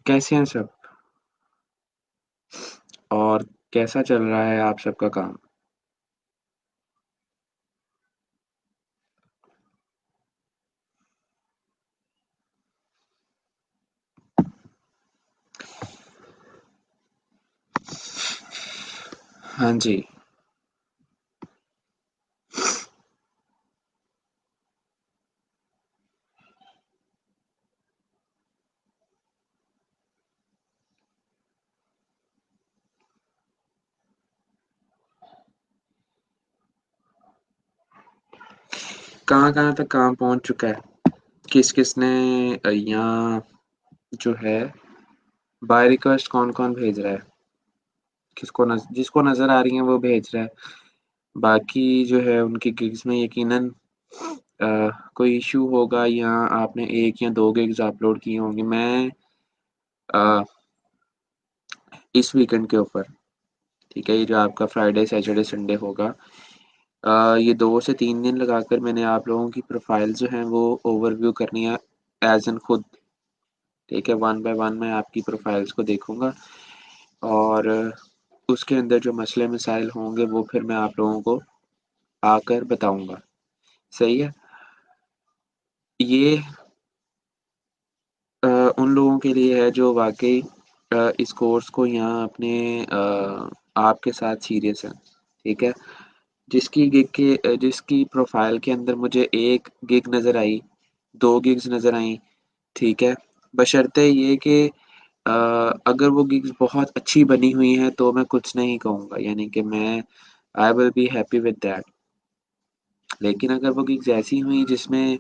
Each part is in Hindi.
कैसे हैं सब? और कैसा चल रहा है आप सबका काम? हाँ जी। कहाँ-कहाँ तक काम पहुँच चुका है? किस-किस ने यहाँ जो है बाय रिक्वेस्ट कौन-कौन भेज रहा है? किसको जिसको नज़र आ रही हैं वो भेज रहा है। बाकी जो है उनकी गिग्स में यकीनन कोई इश्यू होगा या आपने 1 या 2 गिग्स अपलोड की होंगी। मैं अ, इस वीकेंड के ऊपर, ठीक है? ये जो आपका फ्राइडे, सैटरडे, संडे होगा, ये 2 से 3 दिन लगाकर मैंने आप लोगों की प्रोफ़ाइल जो हैं वो ओवरव्यू करनी है एज़ इन खुद, ठीक है? वन बाय वन मैं आपकी प्रोफ़ाइल्स को देखूँगा और उसके अंदर जो मसले-मसाइल होंगे वो फिर मैं आप लोगों को आकर बताऊँगा, सही है? ये अ, उन लोगों के लिए है जो वाक़ई इस कोर्स को यहाँ अपने आपके साथ सीरियस हैं, ठीक है? जिसकी प्रोफ़ाइल के अंदर मुझे 1 गिग नज़र आई, 2 गिग्स नज़र आईं, ठीक है? बशर्ते ये कि अ, अगर वो गिग्स बहुत अच्छी बनी हुई हैं तो मैं कुछ नहीं कहूँगा, यानी कि मैं I will be happy with that. लेकिन अगर वो गिग्स ऐसी हुई जिसमें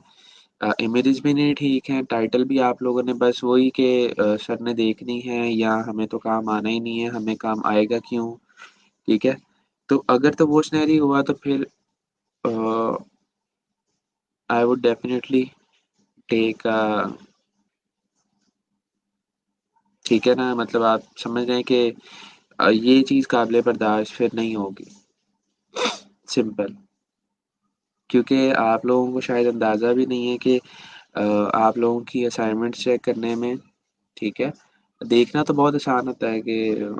इमेजेस भी नहीं ठीक हैं, टाइटल भी आप लोगों ने बस वही कि सर ने देखनी है या हमें तो काम आना ही नहीं है, हमें काम आएगा क्यों? ठीक है? तो अगर तो वो सिनेरियो हुआ तो फिर अ, आई वुड डेफिनिटली टेक ठीक है ना? मतलब आप समझ रहे हैं कि ये चीज़ काबिल बर्दाश्त फिर नहीं होगी, सिंपल। क्योंकि आप लोगों को शायद अंदाज़ा भी नहीं है कि आप लोगों की असाइनमेंट्स चेक करने में, ठीक है? देखना तो बहुत आसान होता है कि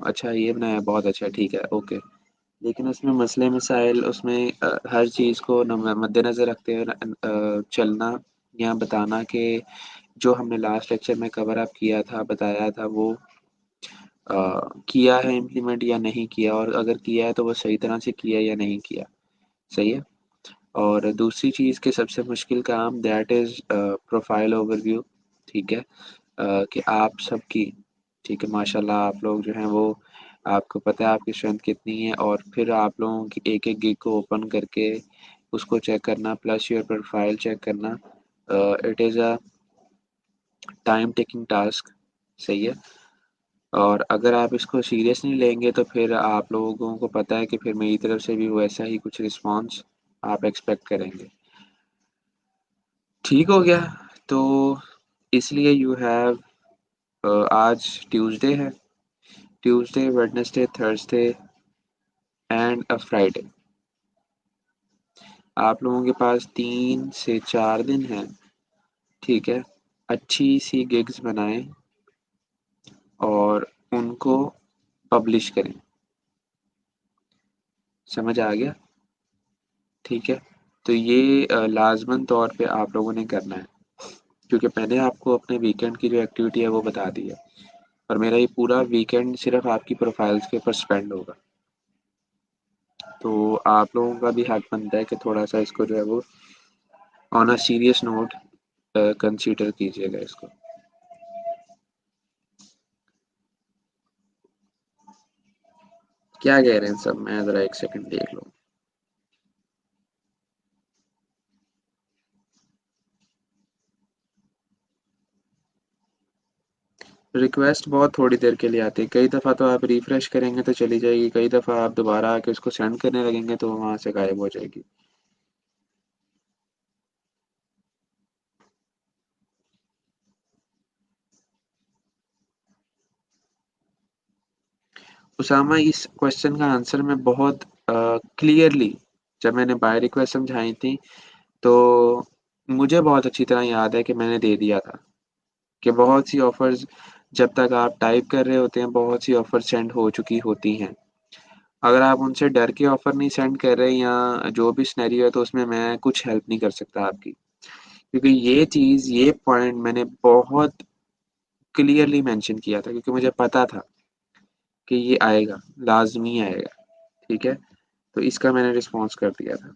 अच्छा ये बनाया, बहुत अच्छा, ठीक है, ओके। लेकिन उसमें मसले-मसाइल उसमें हर चीज़ को मद्देनज़र रखते हुए चलना या बताना कि जो हमने लास्ट लेक्चर में कवर अप किया था, बताया था वो अ, किया है इम्प्लीमेंट या नहीं किया और अगर किया है तो वो सही तरह से किया या नहीं किया, सही है? और दूसरी चीज़ कि सबसे मुश्किल काम दैट इज़ प्रोफ़ाइल ओवरव्यू, ठीक है? कि आप सबकी, ठीक है, माशाल्लाह आप लोग जो हैं वो आपको पता है आपकी स्ट्रेंथ कितनी है और फिर आप लोगों की एक-एक गिग को ओपन करके उसको चेक करना प्लस योर प्रोफ़ाइल चेक करना it is a time taking task, सही है? और अगर आप इसको सीरियस नहीं लेंगे तो फिर आप लोगों को पता है कि फिर मेरी तरफ से भी वैसा ही कुछ रिस्पॉन्स आप एक्सपेक्ट करेंगे। ठीक हो गया, तो इसलिए यू हैव आज ट्यूसडे है, Tuesday, Wednesday, Thursday and a Friday. आप लोगों के पास 3 से 4 दिन हैं, ठीक है? अच्छी-सी गिग्स बनाएँ और उनको पब्लिश करें। समझ आ गया? ठीक है? तो ये लाज़िमन तौर पे आप लोगों ने करना है, क्योंकि मैंने आपको अपने वीकेंड की जो एक्टिविटी है वो बता दी है और मेरा ये पूरा वीकेंड सिर्फ़ आपकी प्रोफ़ाइल्स के ऊपर स्पेंड होगा। तो आप लोगों का भी हक बनता है कि थोड़ा-सा इसको जो है वो on a serious note consider कीजिएगा इसको। क्या कह रहे हैं सब? मैं ज़रा 1 सेकंड देख लूँ। रिक्वेस्ट बहुत थोड़ी देर के लिए आती है, कई दफ़ा तो आप रिफ्रेश करेंगे तो चली जाएगी, कई दफ़ा आप दोबारा आके उसको सेंड करने लगेंगे तो वहाँ से गायब हो जाएगी। उसामा, इस क्वेश्चन का आंसर मैं बहुत क्लियरली जब मैंने बाय रिक्वेस्ट समझाई थी, तो मुझे बहुत अच्छी तरह याद है कि मैंने दे दिया था, कि बहुत सी ऑफ़र्स जब तक आप टाइप कर रहे होते हैं बहुत सी ऑफ़र सेंड हो चुकी होती हैं। अगर आप उनसे डर के ऑफ़र नहीं सेंड कर रहे या जो भी सिनेरियो है तो उसमें मैं कुछ हेल्प नहीं कर सकता आपकी। क्योंकि ये चीज़, ये पॉइंट मैंने बहुत क्लियरली मेंशन किया था क्योंकि मुझे पता था कि ये आएगा, लाज़मी आएगा, ठीक है? तो इसका मैंने रिस्पॉन्स कर दिया था।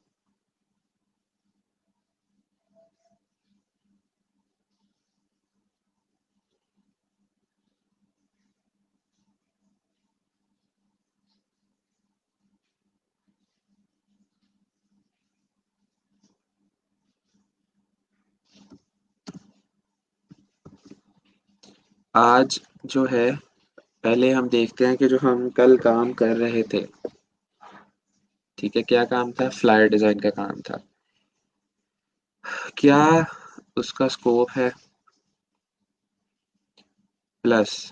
आज जो है, पहले हम देखते हैं कि जो हम कल काम कर रहे थे, ठीक है, क्या काम था? फ्लायर डिज़ाइन का काम था। क्या उसका स्कोप है? प्लस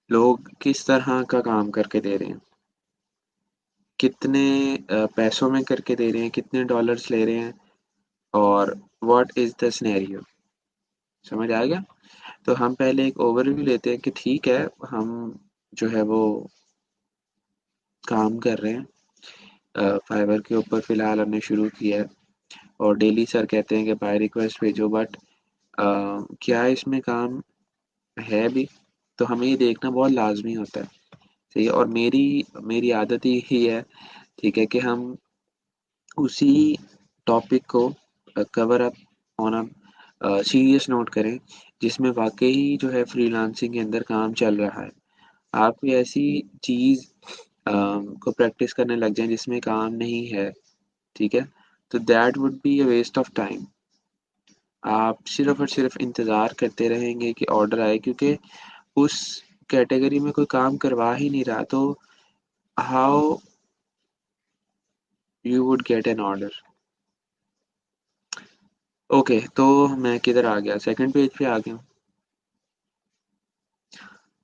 लोग किस तरह का काम करके दे रहे हैं? कितने पैसों में करके दे रहे हैं? कितने डॉलर्स ले रहे हैं? और व्हाट इज़ द सिनेरियो? समझ आ गया? तो हम पहले एक ओवरव्यू लेते हैं कि ठीक है, हम जो है वो काम कर रहे हैं। फाइवर के ऊपर फ़िलहाल हमने शुरू किया है और डेली सर कहते हैं कि बाय रिक्वेस्ट भेजो, बट क्या इसमें काम है भी? तो हमें ये देखना बहुत लाज़मी होता है, सही है? और मेरी मेरी आदत यही है, ठीक है, कि हम उसी टॉपिक को cover up on serious note करें, जिसमें वाक़ई जो है फ्रीलांसिंग के अंदर काम चल रहा है। आप कोई ऐसी चीज़ को प्रैक्टिस करने लग जाएँ जिसमें काम नहीं है, ठीक है? तो that would be a waste of time. आप सिर्फ़ और सिर्फ़ इंतज़ार करते रहेंगे कि ऑर्डर आए, क्योंकि उस कैटेगरी में कोई काम करवा ही नहीं रहा, तो how you would get an order? Okay, तो मैं किधर आ गया? सेकंड पेज पे आ गया हूँ।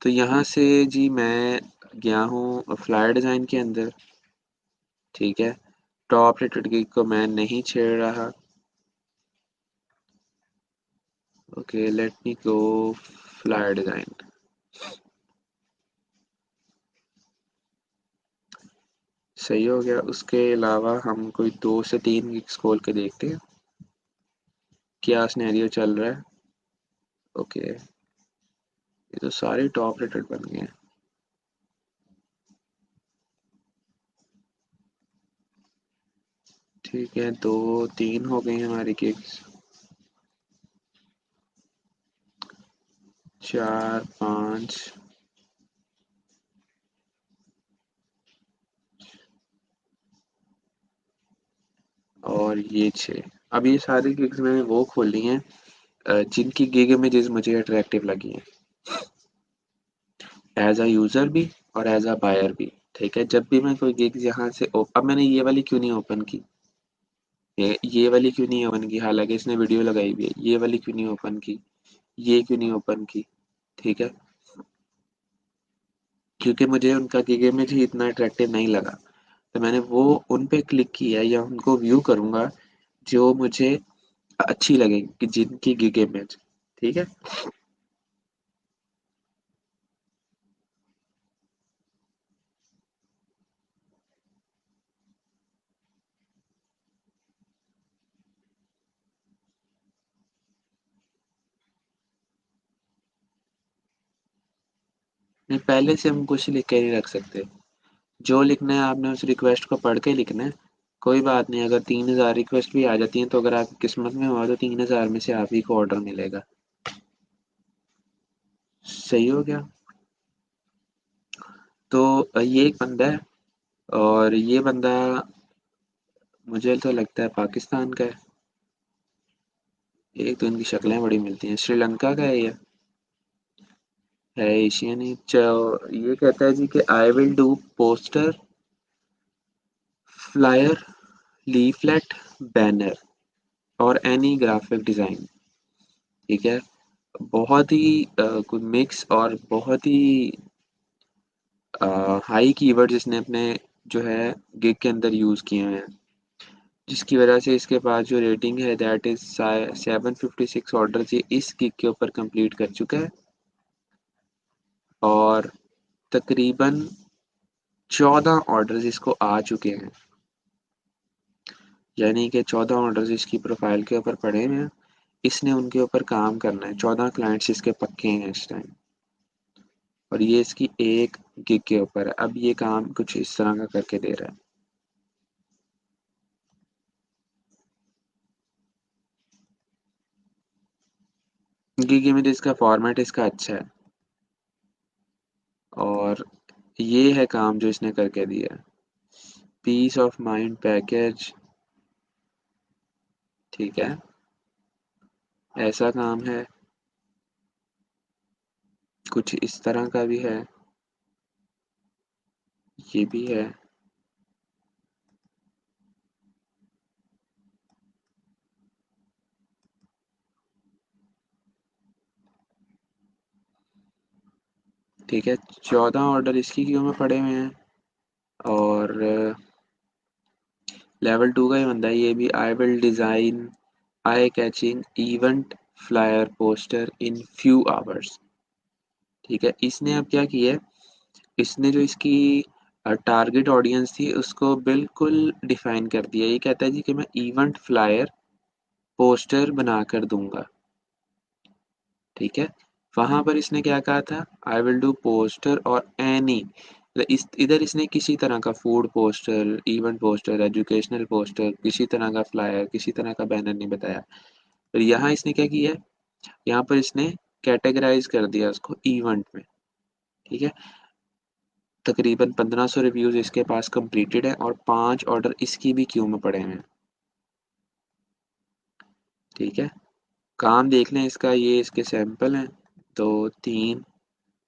तो यहाँ से जी मैं गया हूँ फ्लायर डिज़ाइन के अंदर, ठीक है? टॉप रेटेड गिग को मैं नहीं छेड़ रहा। ओके, लेट मी गो फ्लायर डिज़ाइन। सही हो गया। उसके अलावा हम कोई 2 से 3 गिग्स खोल के देखते हैं, क्या सिनेरियो चल रहा है। ओके, ये तो सारे टॉप रेटेड बन गए हैं। ठीक है, 2-3 हो गई हमारी गिग्स। 4-5 और ये 6। अब ये सारी गिग्स मैंने वो खोली हैं जिनकी गिग इमेजेस मुझे अट्रैक्टिव लगी हैं, एज अ यूज़र भी और एज अ बायर भी, ठीक है? जब भी मैं कोई गिग यहाँ से अब मैंने ये वाली क्यों नहीं ओपन की, ये वाली क्यों नहीं ओपन की, हालांकि इसने वीडियो लगाई हुई है, ये वाली क्यों नहीं ओपन की, ये क्यों नहीं ओपन की, ठीक है? क्योंकि मुझे उनका गिग इमेज ही इतना अट्रैक्टिव नहीं लगा, तो मैंने वो उन पे क्लिक किया या उनको व्यू करूंगा जो मुझे अच्छी लगे कि जिनकी गिग इमेज, ठीक है? नहीं, पहले से हम कुछ लिख के नहीं रख सकते। जो लिखना है आपने उस रिक्वेस्ट को पढ़ के लिखना है। कोई बात नहीं, अगर 3000 रिक्वेस्ट भी आ जाती हैं तो अगर आपकी किस्मत में हुआ तो 3000 में से आप ही को ऑर्डर मिलेगा। सही हो गया। तो ये एक बंदा है और ये बंदा मुझे तो लगता है पाकिस्तान का है। एक तो इनकी शक्लें बड़ी मिलती हैं। श्रीलंका का है ये, है एशियन ही। ये कहता है जी कि आई will do poster, flyer, leaflet, banner और एनी ग्राफिक डिज़ाइन, ठीक है? बहुत ही कुछ मिक्स और बहुत ही हाई कीवर्ड्स इसने अपने जो है गिग के अंदर यूज़ किए हुए हैं। जिसकी वजह से इसके पास जो रेटिंग है दैट इज 756 ऑर्डर ये इस गिग के ऊपर कंप्लीट कर चुका है और तकरीबन 14 ऑर्डर इसको आ चुके हैं, यानी कि 14 ऑर्डर इसकी प्रोफाइल के ऊपर पड़े हुए हैं। इसने उनके ऊपर काम करना है, 14 क्लाइंट्स इसके पक्के हैं इस टाइम और ये इसकी एक गिग के ऊपर है। अब ये काम कुछ इस तरह का करके दे रहा है। गिग इमेजेस का फॉर्मेट इसका अच्छा है और ये है काम जो इसने करके दिया है। पीस ऑफ माइंड पैकेज, ठीक है, ऐसा काम है, कुछ इस तरह का भी है, ये भी है, ठीक है। 14 ऑर्डर इसकी क्यों में पड़े हुए हैं और लेवल 2 का ही बंदा है ये भी। आई will design eye catching event flyer poster in few hours, ठीक है। इसने अब क्या किया है, इसने जो इसकी टारगेट ऑडियंस थी उसको बिल्कुल डिफाइन कर दिया। ये कहता है जी कि मैं इवेंट फ्लायर पोस्टर बनाकर दूंगा, ठीक है। वहां पर इसने क्या कहा था, आई विल डू पोस्टर और एनी, इस इधर इसने किसी तरह का food poster, event poster, educational poster, किसी तरह का फ्लायर, किसी तरह का बैनर नहीं बताया। पर यहाँ इसने क्या किया, यहाँ पर इसने कैटेगराइज कर दिया उसको इवेंट में, ठीक है। तकरीबन 1500 रिव्यूज इसके पास कंप्लीटेड है और 5 ऑर्डर इसकी भी क्यू में पड़े हुए हैं, ठीक है। काम देख लें इसका, ये इसके सैंपल हैं, 2 3,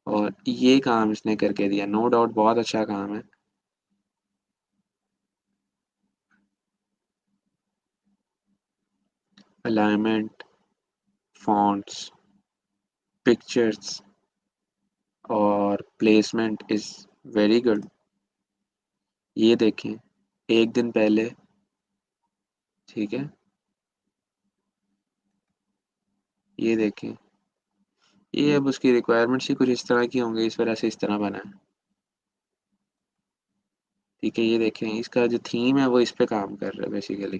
और ये काम इसने करके दिया, नो डाउट बहुत अच्छा काम है। अलाइनमेंट, फॉन्ट्स, पिक्चर्स और प्लेसमेंट इज वेरी गुड। ये देखें, एक दिन पहले, ठीक है, ये देखें, ये अब उसकी रिक्वायरमेंट्स ही कुछ इस तरह की होंगी, इस वजह से इस तरह बना है, ठीक है। ये देखें, इसका जो थीम है वो इस पे काम कर रहा है बेसिकली।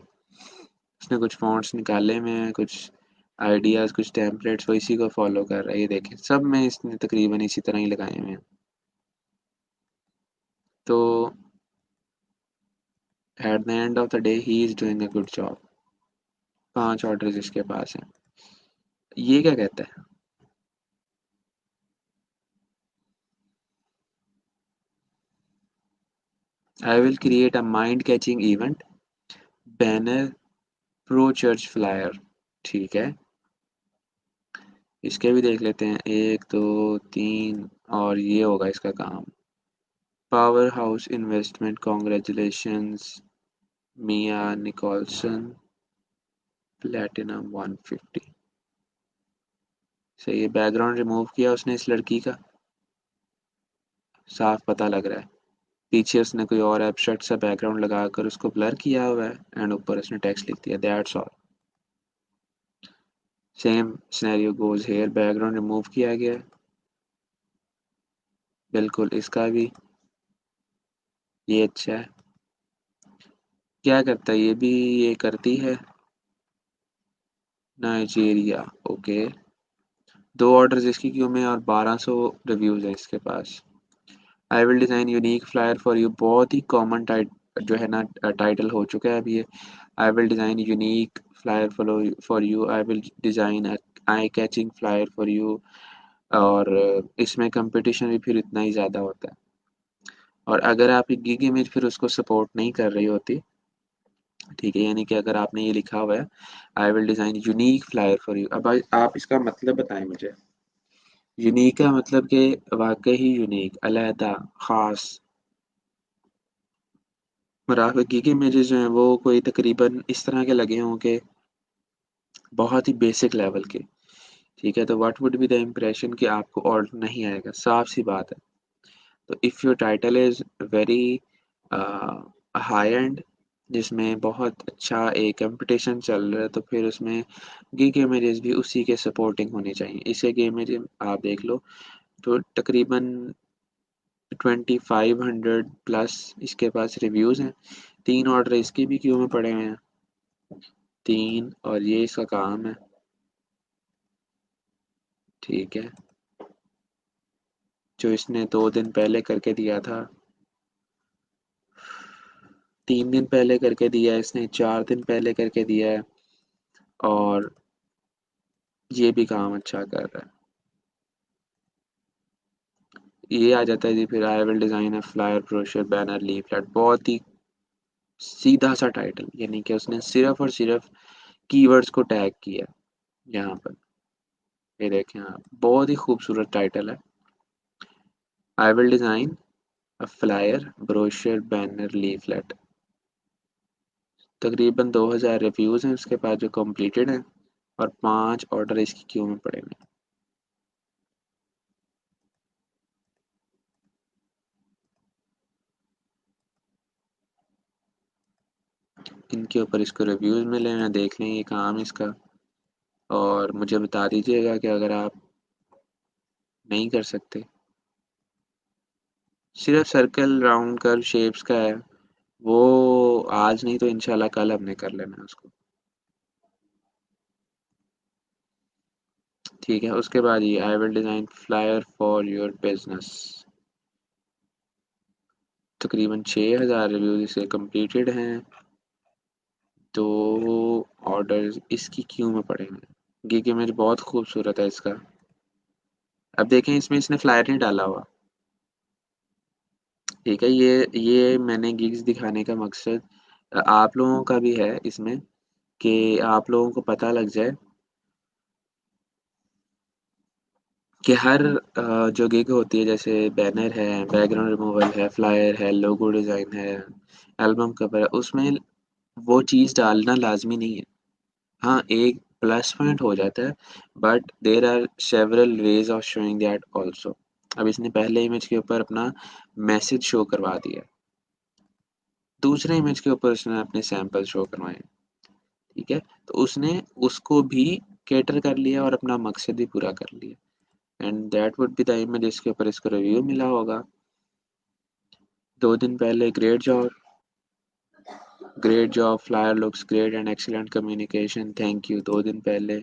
उसने कुछ फॉन्ट्स निकाले में हैं, कुछ आइडियाज़, कुछ टेम्पलेट्स, वो इसी को फॉलो कर रहा है। ये देखें, सब में इसने तकरीबन इसी तरह ही लगाए हुए हैं। तो at the end of the day he is doing a good job. 5 orders इसके पास हैं। ये क्या कहता है, I will create a mind catching event banner pro church flyer, ठीक है। इसके भी देख लेते हैं, 1 2 3, और ये होगा इसका काम। पावर हाउस इन्वेस्टमेंट, कॉन्ग्रेचुलेशंस मिया निकोलसन, प्लेटिनम 150। सही है, बैकग्राउंड रिमूव किया उसने इस लड़की का, साफ पता लग रहा है। पीछे उसने कोई और एब्स्ट्रैक्ट सा बैकग्राउंड लगाकर उसको ब्लर किया हुआ है एंड ऊपर उसने टेक्स्ट लिख दिया, that's all. Same scenario goes hair, background remove किया गया है, बिल्कुल इसका भी। ये अच्छा है। क्या करता है, ये भी ये करती है, नाइजीरिया, ओके। 2 ऑर्डर इसकी क्यू में और 1200 रिव्यूज है इसके पास। I will design unique flyer for you, बहुत ही कॉमन टाइट जो है ना टाइटल हो चुका है अभी ये। आई will design unique flyer for you, I will design eye catching flyer for you. और इसमें कंपटीशन भी फिर इतना ही ज़्यादा होता है। और अगर आप एक गिग इमेज फिर उसको सपोर्ट नहीं कर रही होती, ठीक है, यानी कि अगर आपने ये लिखा हुआ है I will design unique flyer for you, अब आप इसका मतलब बताएं मुझे। यूनिक का मतलब कि वाकई ही यूनिक, अलहदा, ख़ास। और आपके के इमेजेस जो हैं वो कोई तकरीबन इस तरह के लगे हों कि बहुत ही बेसिक लेवल के, ठीक है। तो what would be the impression कि आपको ऑर्डर नहीं आएगा, साफ सी बात है। तो if your title is very high and, जिसमें बहुत अच्छा एक कंपटीशन चल रहा है, तो फिर उसमें गिग इमेजेस भी उसी के सपोर्टिंग होनी चाहिए। इसके गिग इमेज आप देख लो तो तकरीबन 2500 प्लस इसके पास रिव्यूज़ हैं। 3 ऑर्डर इसके भी क्यू में पड़े हुए हैं, 3, और ये इसका काम है। ठीक है, जो इसने 2 दिन पहले करके दिया था, 3 दिन पहले करके दिया है इसने, 4 दिन पहले करके दिया है, और ये भी काम अच्छा कर रहा है। ये आ जाता है जी, फिर आई will design a flyer, brochure, banner, leaflet. बहुत ही सीधा सा टाइटल, यानी कि उसने सिर्फ और सिर्फ कीवर्ड्स को टैग किया यहाँ पर। ये देखें आप, बहुत ही खूबसूरत टाइटल है। I will design a flyer, brochure, banner, leaflet. तकरीबन 2000 रिव्यूज़ हैं उसके पास जो कंप्लीटेड हैं, और 5 ऑर्डर इसकी क्यू में पड़े हुए हैं। इनके ऊपर इसको रिव्यूज़ मिले हैं, देख लें ये काम इसका, और मुझे बता दीजिएगा कि अगर आप नहीं कर सकते। सिर्फ सर्कल, राउंड, कर्व, शेप्स का है, वो आज नहीं तो इंशाल्लाह कल हमने कर लेना है उसको। ठीक है, उसके बाद ये आई will design flyer for your business. तकरीबन 6000 रिव्यूज इसे कंप्लीटेड हैं, तो ऑर्डर इसकी क्यू में पड़े हैं। गिग इमेज बहुत खूबसूरत है इसका। अब देखें, इसमें इसने फ्लायर नहीं डाला हुआ। ठीक है, ये मैंने गिग्स दिखाने का मकसद आप लोगों का भी है इसमें, कि आप लोगों को पता लग जाए कि हर जो गिग होती है, जैसे बैनर है, बैकग्राउंड रिमूवल है, फ्लायर है, लोगो डिज़ाइन है, एल्बम कवर है, उसमें वो चीज़ डालना लाजमी नहीं है। हाँ, एक प्लस पॉइंट हो जाता है, but there are several ways of showing that also. अब इसने पहले इमेज के ऊपर अपना मैसेज शो करवा दिया, दूसरे इमेज के ऊपर उसने अपने सैंपल शो करवाए। ठीक है, तो उसने उसको भी कैटर कर लिया और अपना मकसद भी पूरा कर लिया। And that would be the image जिसके ऊपर इसको रिव्यू मिला होगा। 2 दिन पहले, great job, flyer looks great and excellent communication, thank you, 2 दिन पहले,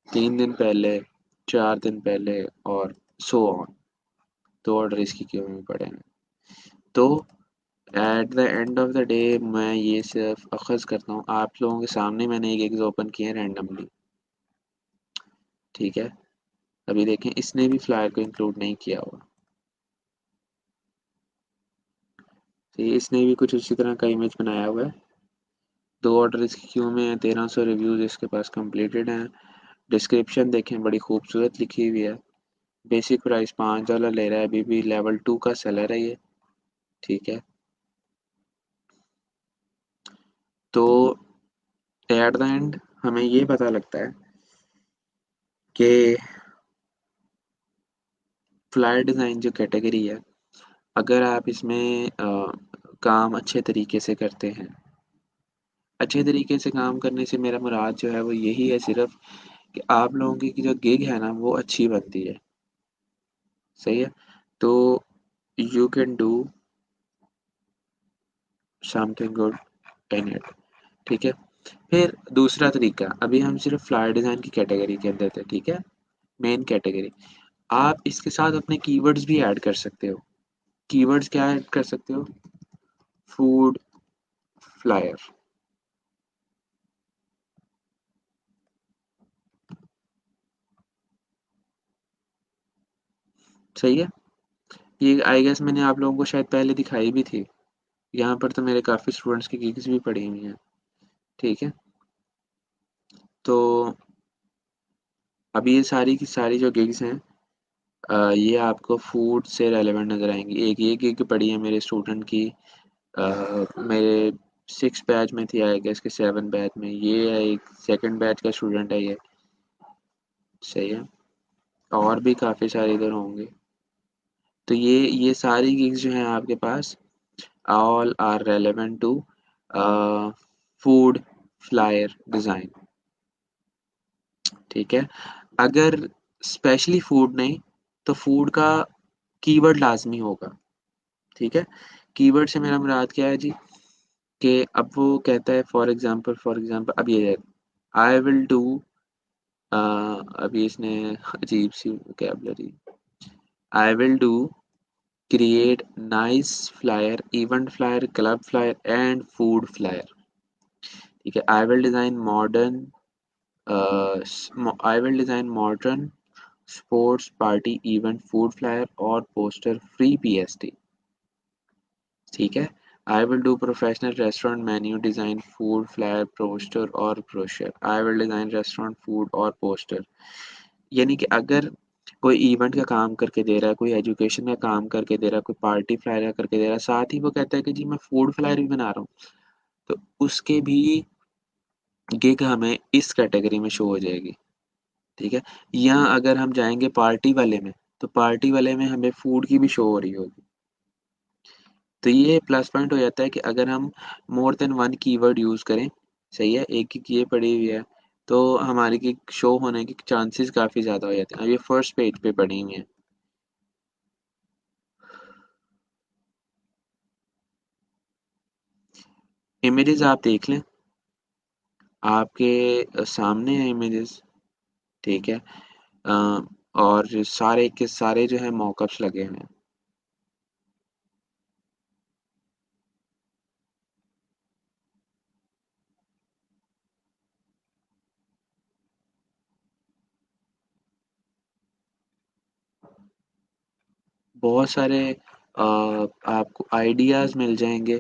3 दिन पहले, 4 दिन पहले, और सो ऑन। 2 ऑर्डर इसकी क्यू में पड़े हैं। तो at the end of the day मैं ये सिर्फ अखज़ करता हूँ, आप लोगों के सामने मैंने एक गिग्स ओपन किए हैं रैंडमली। ठीक है, अभी देखें, इसने भी फ्लायर को इंक्लूड नहीं किया हुआ। तो इसने भी कुछ उसी तरह का इमेज बनाया हुआ है। 2 ऑर्डर इसकी क्यू में है, 1300 रिव्यूज़ इसके पास कंप्लीटेड हैं। डिस्क्रिप्शन देखें, बड़ी खूबसूरत लिखी हुई है। बेसिक प्राइस $5 ले रहा है, अभी भी लेवल 2 का सेलर है ये। ठीक है, तो एट द एंड हमें ये पता लगता है कि फ्लायर डिज़ाइन जो कैटेगरी है, अगर आप इसमें काम अच्छे तरीके से करते हैं, अच्छे तरीके से काम करने से मेरा मुराद जो है वो यही है सिर्फ, कि आप लोगों की जो गिग है ना वो अच्छी बनती है। सही है, तो you can do something good in it. ठीक है, फिर दूसरा तरीका, अभी हम सिर्फ फ्लायर डिज़ाइन की कैटेगरी के अंदर थे। ठीक है, मेन कैटेगरी, आप इसके साथ अपने कीवर्ड्स भी ऐड कर सकते हो। कीवर्ड्स क्या ऐड कर सकते हो? Food flyer. सही है, ये आई गेस मैंने आप लोगों को शायद पहले दिखाई भी थी। यहाँ पर तो मेरे काफ़ी स्टूडेंट्स की गिग्स भी पड़ी हुई हैं। ठीक है, तो अभी ये सारी की सारी जो गिग्स हैं, ये आपको फूड से रेलेवेंट नज़र आएंगी। एक ये गिग पड़ी है मेरे स्टूडेंट की, मेरे 6 बैच में थी, आई गेस के 7 बैच में। ये है एक सेकंड बैच का स्टूडेंट है ये। सही है, और भी काफ़ी सारे इधर होंगे। तो ये सारी गिग्स जो हैं आपके पास, all are relevant to food flyer design, ठीक है? अगर स्पेशली फूड नहीं, तो फूड का कीवर्ड लाज़मी होगा, ठीक है? कीवर्ड से मेरा मुराद क्या है जी, कि अब वो कहता है फॉर एग्ज़ाम्पल अब ये है, आई विल डू अभी इसने अजीब-सी vocabulary, I will do create nice flyer, event flyer, club flyer and food flyer, ठीक है? I will design modern sports party event food flyer और पोस्टर फ्री पीएसटी, ठीक है? I will do professional restaurant menu design food flyer poster और brochure, I will design restaurant food और पोस्टर। यानी कि अगर कोई इवेंट का काम करके दे रहा है, कोई एजुकेशन का काम करके दे रहा है, कोई पार्टी फ्लायर का करके दे रहा है, साथ ही वो कहता है कि जी मैं फूड फ्लायर भी बना रहा हूँ, तो उसके भी गिग हमें इस कैटेगरी में शो हो जाएगी, ठीक है? या अगर हम जाएँगे पार्टी वाले में, तो पार्टी वाले में हमें फूड की भी शो हो रही होगी। तो ये प्लस पॉइंट हो जाता है कि अगर हम more than one keyword use करें, सही है? एक ही ये पड़ी हुई है, तो हमारी गिग शो होने के चांसेस काफ़ी ज़्यादा हो जाते हैं। अब ये फर्स्ट पेज पे पड़ी हुई हैं। इमेजेस आप देख लें, आपके सामने है इमेजेस, ठीक है? अ, और सारे के सारे जो है मॉकअप्स लगे हुए हैं। बहुत सारे आपको आइडियाज़ मिल जाएँगे,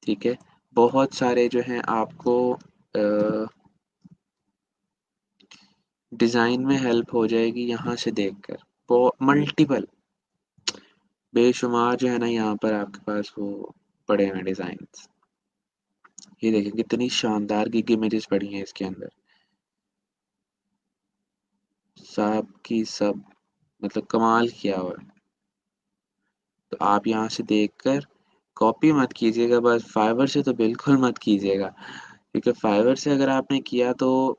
ठीक है? बहुत सारे जो हैं आपको डिज़ाइन में हेल्प हो जाएगी यहाँ से देखकर। वो मल्टीपल बेशुमार जो है ना यहाँ पर आपके पास वो पड़े हुए हैं डिज़ाइन्स। ये देखें कितनी शानदार गिग इमेजेस पड़ी हैं इसके अंदर। सब की सब मतलब कमाल किया हुआ है। तो आप यहाँ से देखकर कॉपी मत कीजिएगा, बस फाइवर से तो बिल्कुल मत कीजिएगा, क्योंकि फाइवर से अगर आपने किया तो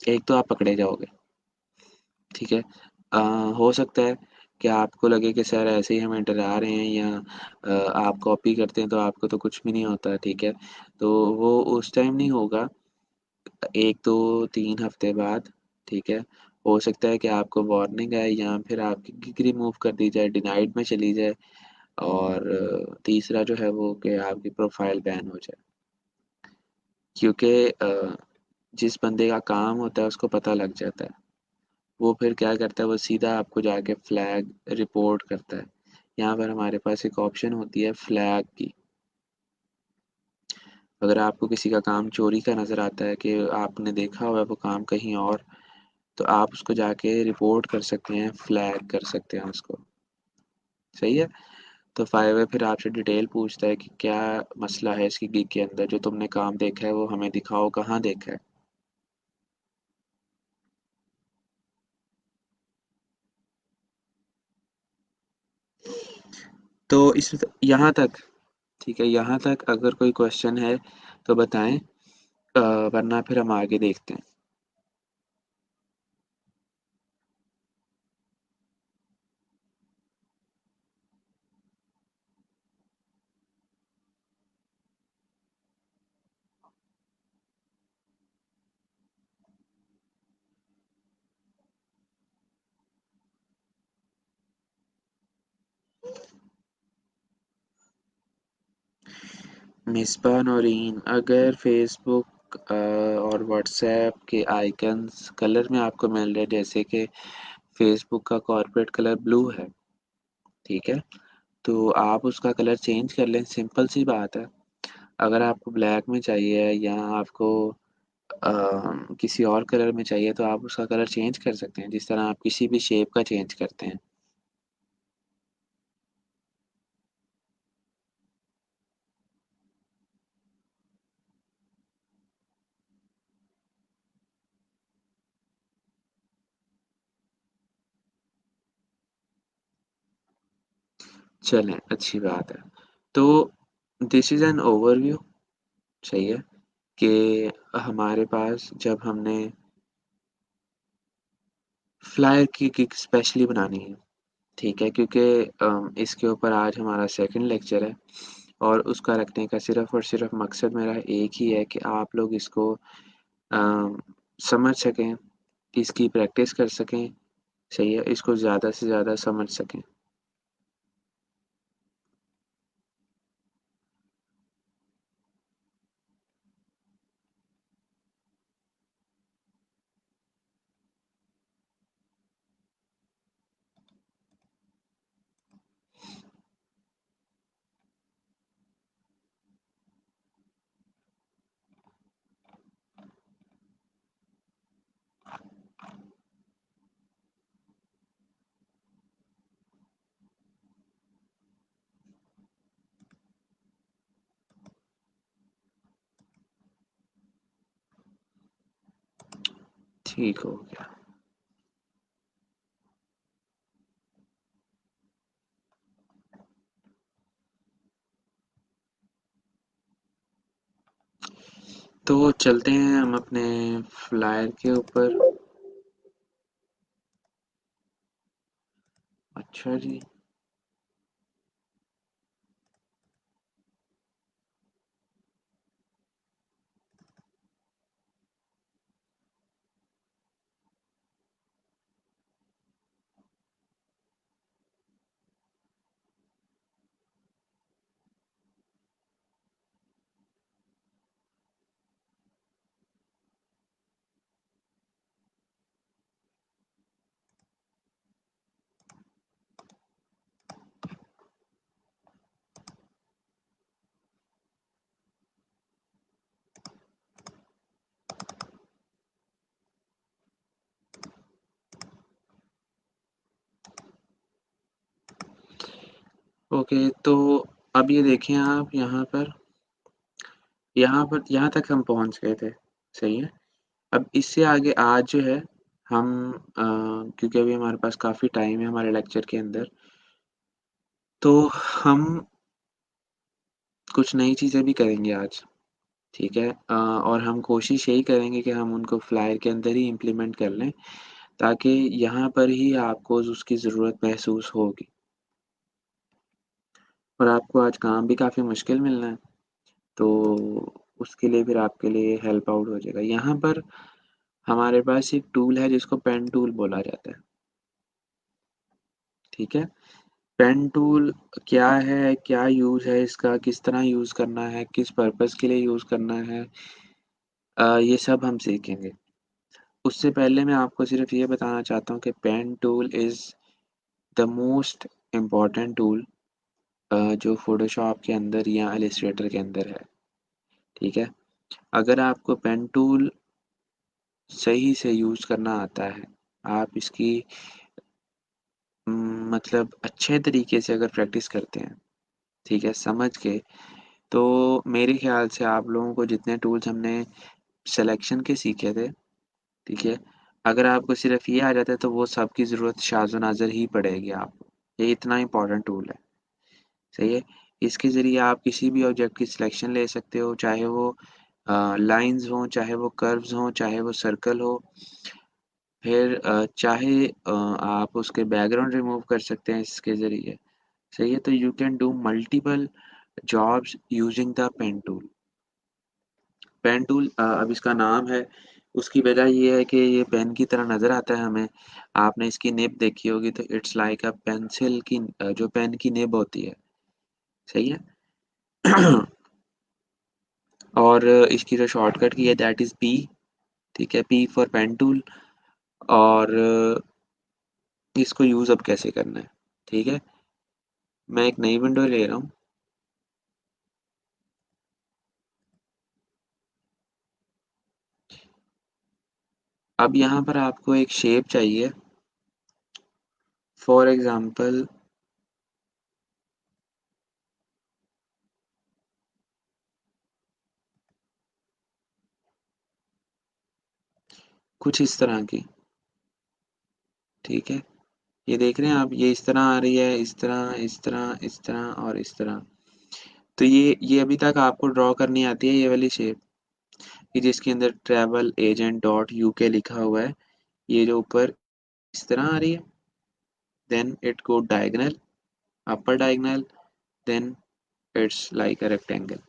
एक तो आप पकड़े जाओगे, ठीक है? अ, हो सकता है कि आपको लगे कि सर ऐसे ही हमें डरा रहे हैं या आप कॉपी करते हैं तो आपको तो कुछ भी नहीं होता, ठीक है? तो वो उस टाइम नहीं होगा, 1, 2, 3 हफ्ते बाद, ठीक है? हो सकता है कि आपको वार्निंग आए या फिर आपकी गिग रिमूव कर दी जाए, डिनाइड में चली जाए और तीसरा जो है वो कि आपकी प्रोफ़ाइल बैन हो जाए। क्योंकि जिस बंदे का काम होता है उसको पता लग जाता है। वो फिर क्या करता है, वो सीधा आपको जाके फ्लैग रिपोर्ट करता है। यहाँ पर हमारे पास एक ऑप्शन होती है फ्लैग की। अगर आपको किसी का काम चोरी का नज़र आता है कि आपने देखा हुआ है वो काम कहीं और, तो आप उसको जाके रिपोर्ट कर सकते हैं, फ्लैग कर सकते हैं उसको। सही है? तो फाइवर फिर आपसे डिटेल पूछता है कि क्या मसला है इसकी गिग के अंदर, जो तुमने काम देखा है वो हमें दिखाओ कहाँ देखा है। तो इस यहाँ तक, ठीक है, यहाँ तक अगर कोई क्वेश्चन है तो बताएँ, वरना फिर हम आगे देखते हैं। मिसबा नौरीन, अगर फ़ेसबुक और व्हाट्सऐप के आइकन्स कलर में आपको मिल रहे हैं, जैसे कि फ़ेसबुक का कॉर्पोरेट कलर ब्लू है, ठीक है? तो आप उसका कलर चेंज कर लें, सिंपल सी बात है। अगर आपको ब्लैक में चाहिए या आपको किसी और कलर में चाहिए तो आप उसका कलर चेंज कर सकते हैं, जिस तरह आप किसी भी शेप का चेंज करते हैं। चलें, अच्छी बात है। तो दिस इज़ एन ओवरव्यू, सही है, कि हमारे पास जब हमने फ्लायर की किक स्पेशली बनानी है, ठीक है? क्योंकि इसके ऊपर आज हमारा सेकंड लेक्चर है और उसका रखने का सिर्फ़ और सिर्फ़ मकसद मेरा एक ही है कि आप लोग इसको अम, समझ सकें, इसकी प्रैक्टिस कर सकें, सही है? इसको ज़्यादा से ज़्यादा समझ सकें। ठीक हो गया। तो चलते हैं हम अपने फ्लायर के ऊपर। अच्छा जी। ओके, तो अब ये देखें आप यहाँ तक हम पहुँच गए थे, सही है? अब इससे आगे आज जो है हम क्योंकि अभी हमारे पास काफ़ी टाइम है हमारे लेक्चर के अंदर, तो हम कुछ नई चीज़ें भी करेंगे आज, ठीक है? और हम कोशिश यही करेंगे कि हम उनको फ्लायर के अंदर ही इम्प्लीमेंट कर लें, ताकि यहाँ पर ही आपको उसकी ज़रूरत महसूस होगी और आपको आज काम भी काफ़ी मुश्किल मिलना है, तो उसके लिए फिर आपके लिए हेल्प आउट हो जाएगा। यहाँ पर हमारे पास एक टूल है जिसको पेन टूल बोला जाता है, ठीक है? पेन टूल क्या है, क्या यूज़ है इसका, किस तरह यूज़ करना है, किस पर्पज़ के लिए यूज़ करना है, ये सब हम सीखेंगे। उससे पहले मैं आपको सिर्फ़ ये बताना चाहता हूँ कि pen tool is the most important tool जो फ़ोटोशॉप के अंदर या इलस्ट्रेटर के अंदर है, ठीक है? अगर आपको पेन टूल सही से यूज़ करना आता है, आप इसकी मतलब अच्छे तरीके से अगर प्रैक्टिस करते हैं, ठीक है, समझ के, तो मेरे ख़्याल से आप लोगों को जितने टूल्स हमने सिलेक्शन के सीखे थे, ठीक है, अगर आपको सिर्फ़ ये आ जाता है तो वो सब की ज़रूरत शाज़-ओ-नाज़िर ही पड़ेगी आपको। ये इतना इम्पोर्टेंट टूल है, सही है? इसके ज़रिए आप किसी भी ऑब्जेक्ट की सिलेक्शन ले सकते हो, चाहे वो लाइन्स हों, चाहे वो कर्व्स हों, चाहे वो सर्कल हो, फिर चाहे आप उसके बैकग्राउंड रिमूव कर सकते हैं इसके ज़रिए, सही है? तो you can do multiple jobs using the pen tool. Pen tool अब इसका नाम है, उसकी वजह ये है कि ये पेन की तरह नज़र आता है हमें। आपने इसकी निब देखी होगी तो इट्स लाइक अ पेंसिल की जो पेन की निब होती है, सही है? और इसकी जो शॉर्टकट की है दैट इज़ पी, ठीक है? पी फॉर पेन टूल और इसको यूज़ अब कैसे करना है, ठीक है? मैं एक नई विंडो ले रहा हूँ। अब यहाँ पर आपको एक शेप चाहिए, फॉर एग्ज़ाम्पल कुछ इस तरह की, ठीक है? ये देख रहे हैं आप, ये इस तरह आ रही है, इस तरह, इस तरह, इस तरह और इस तरह। तो ये अभी तक आपको ड्रॉ करनी आती है ये वाली शेप, कि जिसके अंदर ट्रैवल एजेंट डॉट यूके लिखा हुआ है, ये जो ऊपर इस तरह आ रही है, then it go diagonal, upper diagonal, then it's like a rectangle.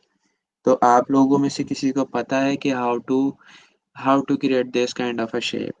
तो आप लोगों में से किसी को पता है कि how to create this kind of a shape?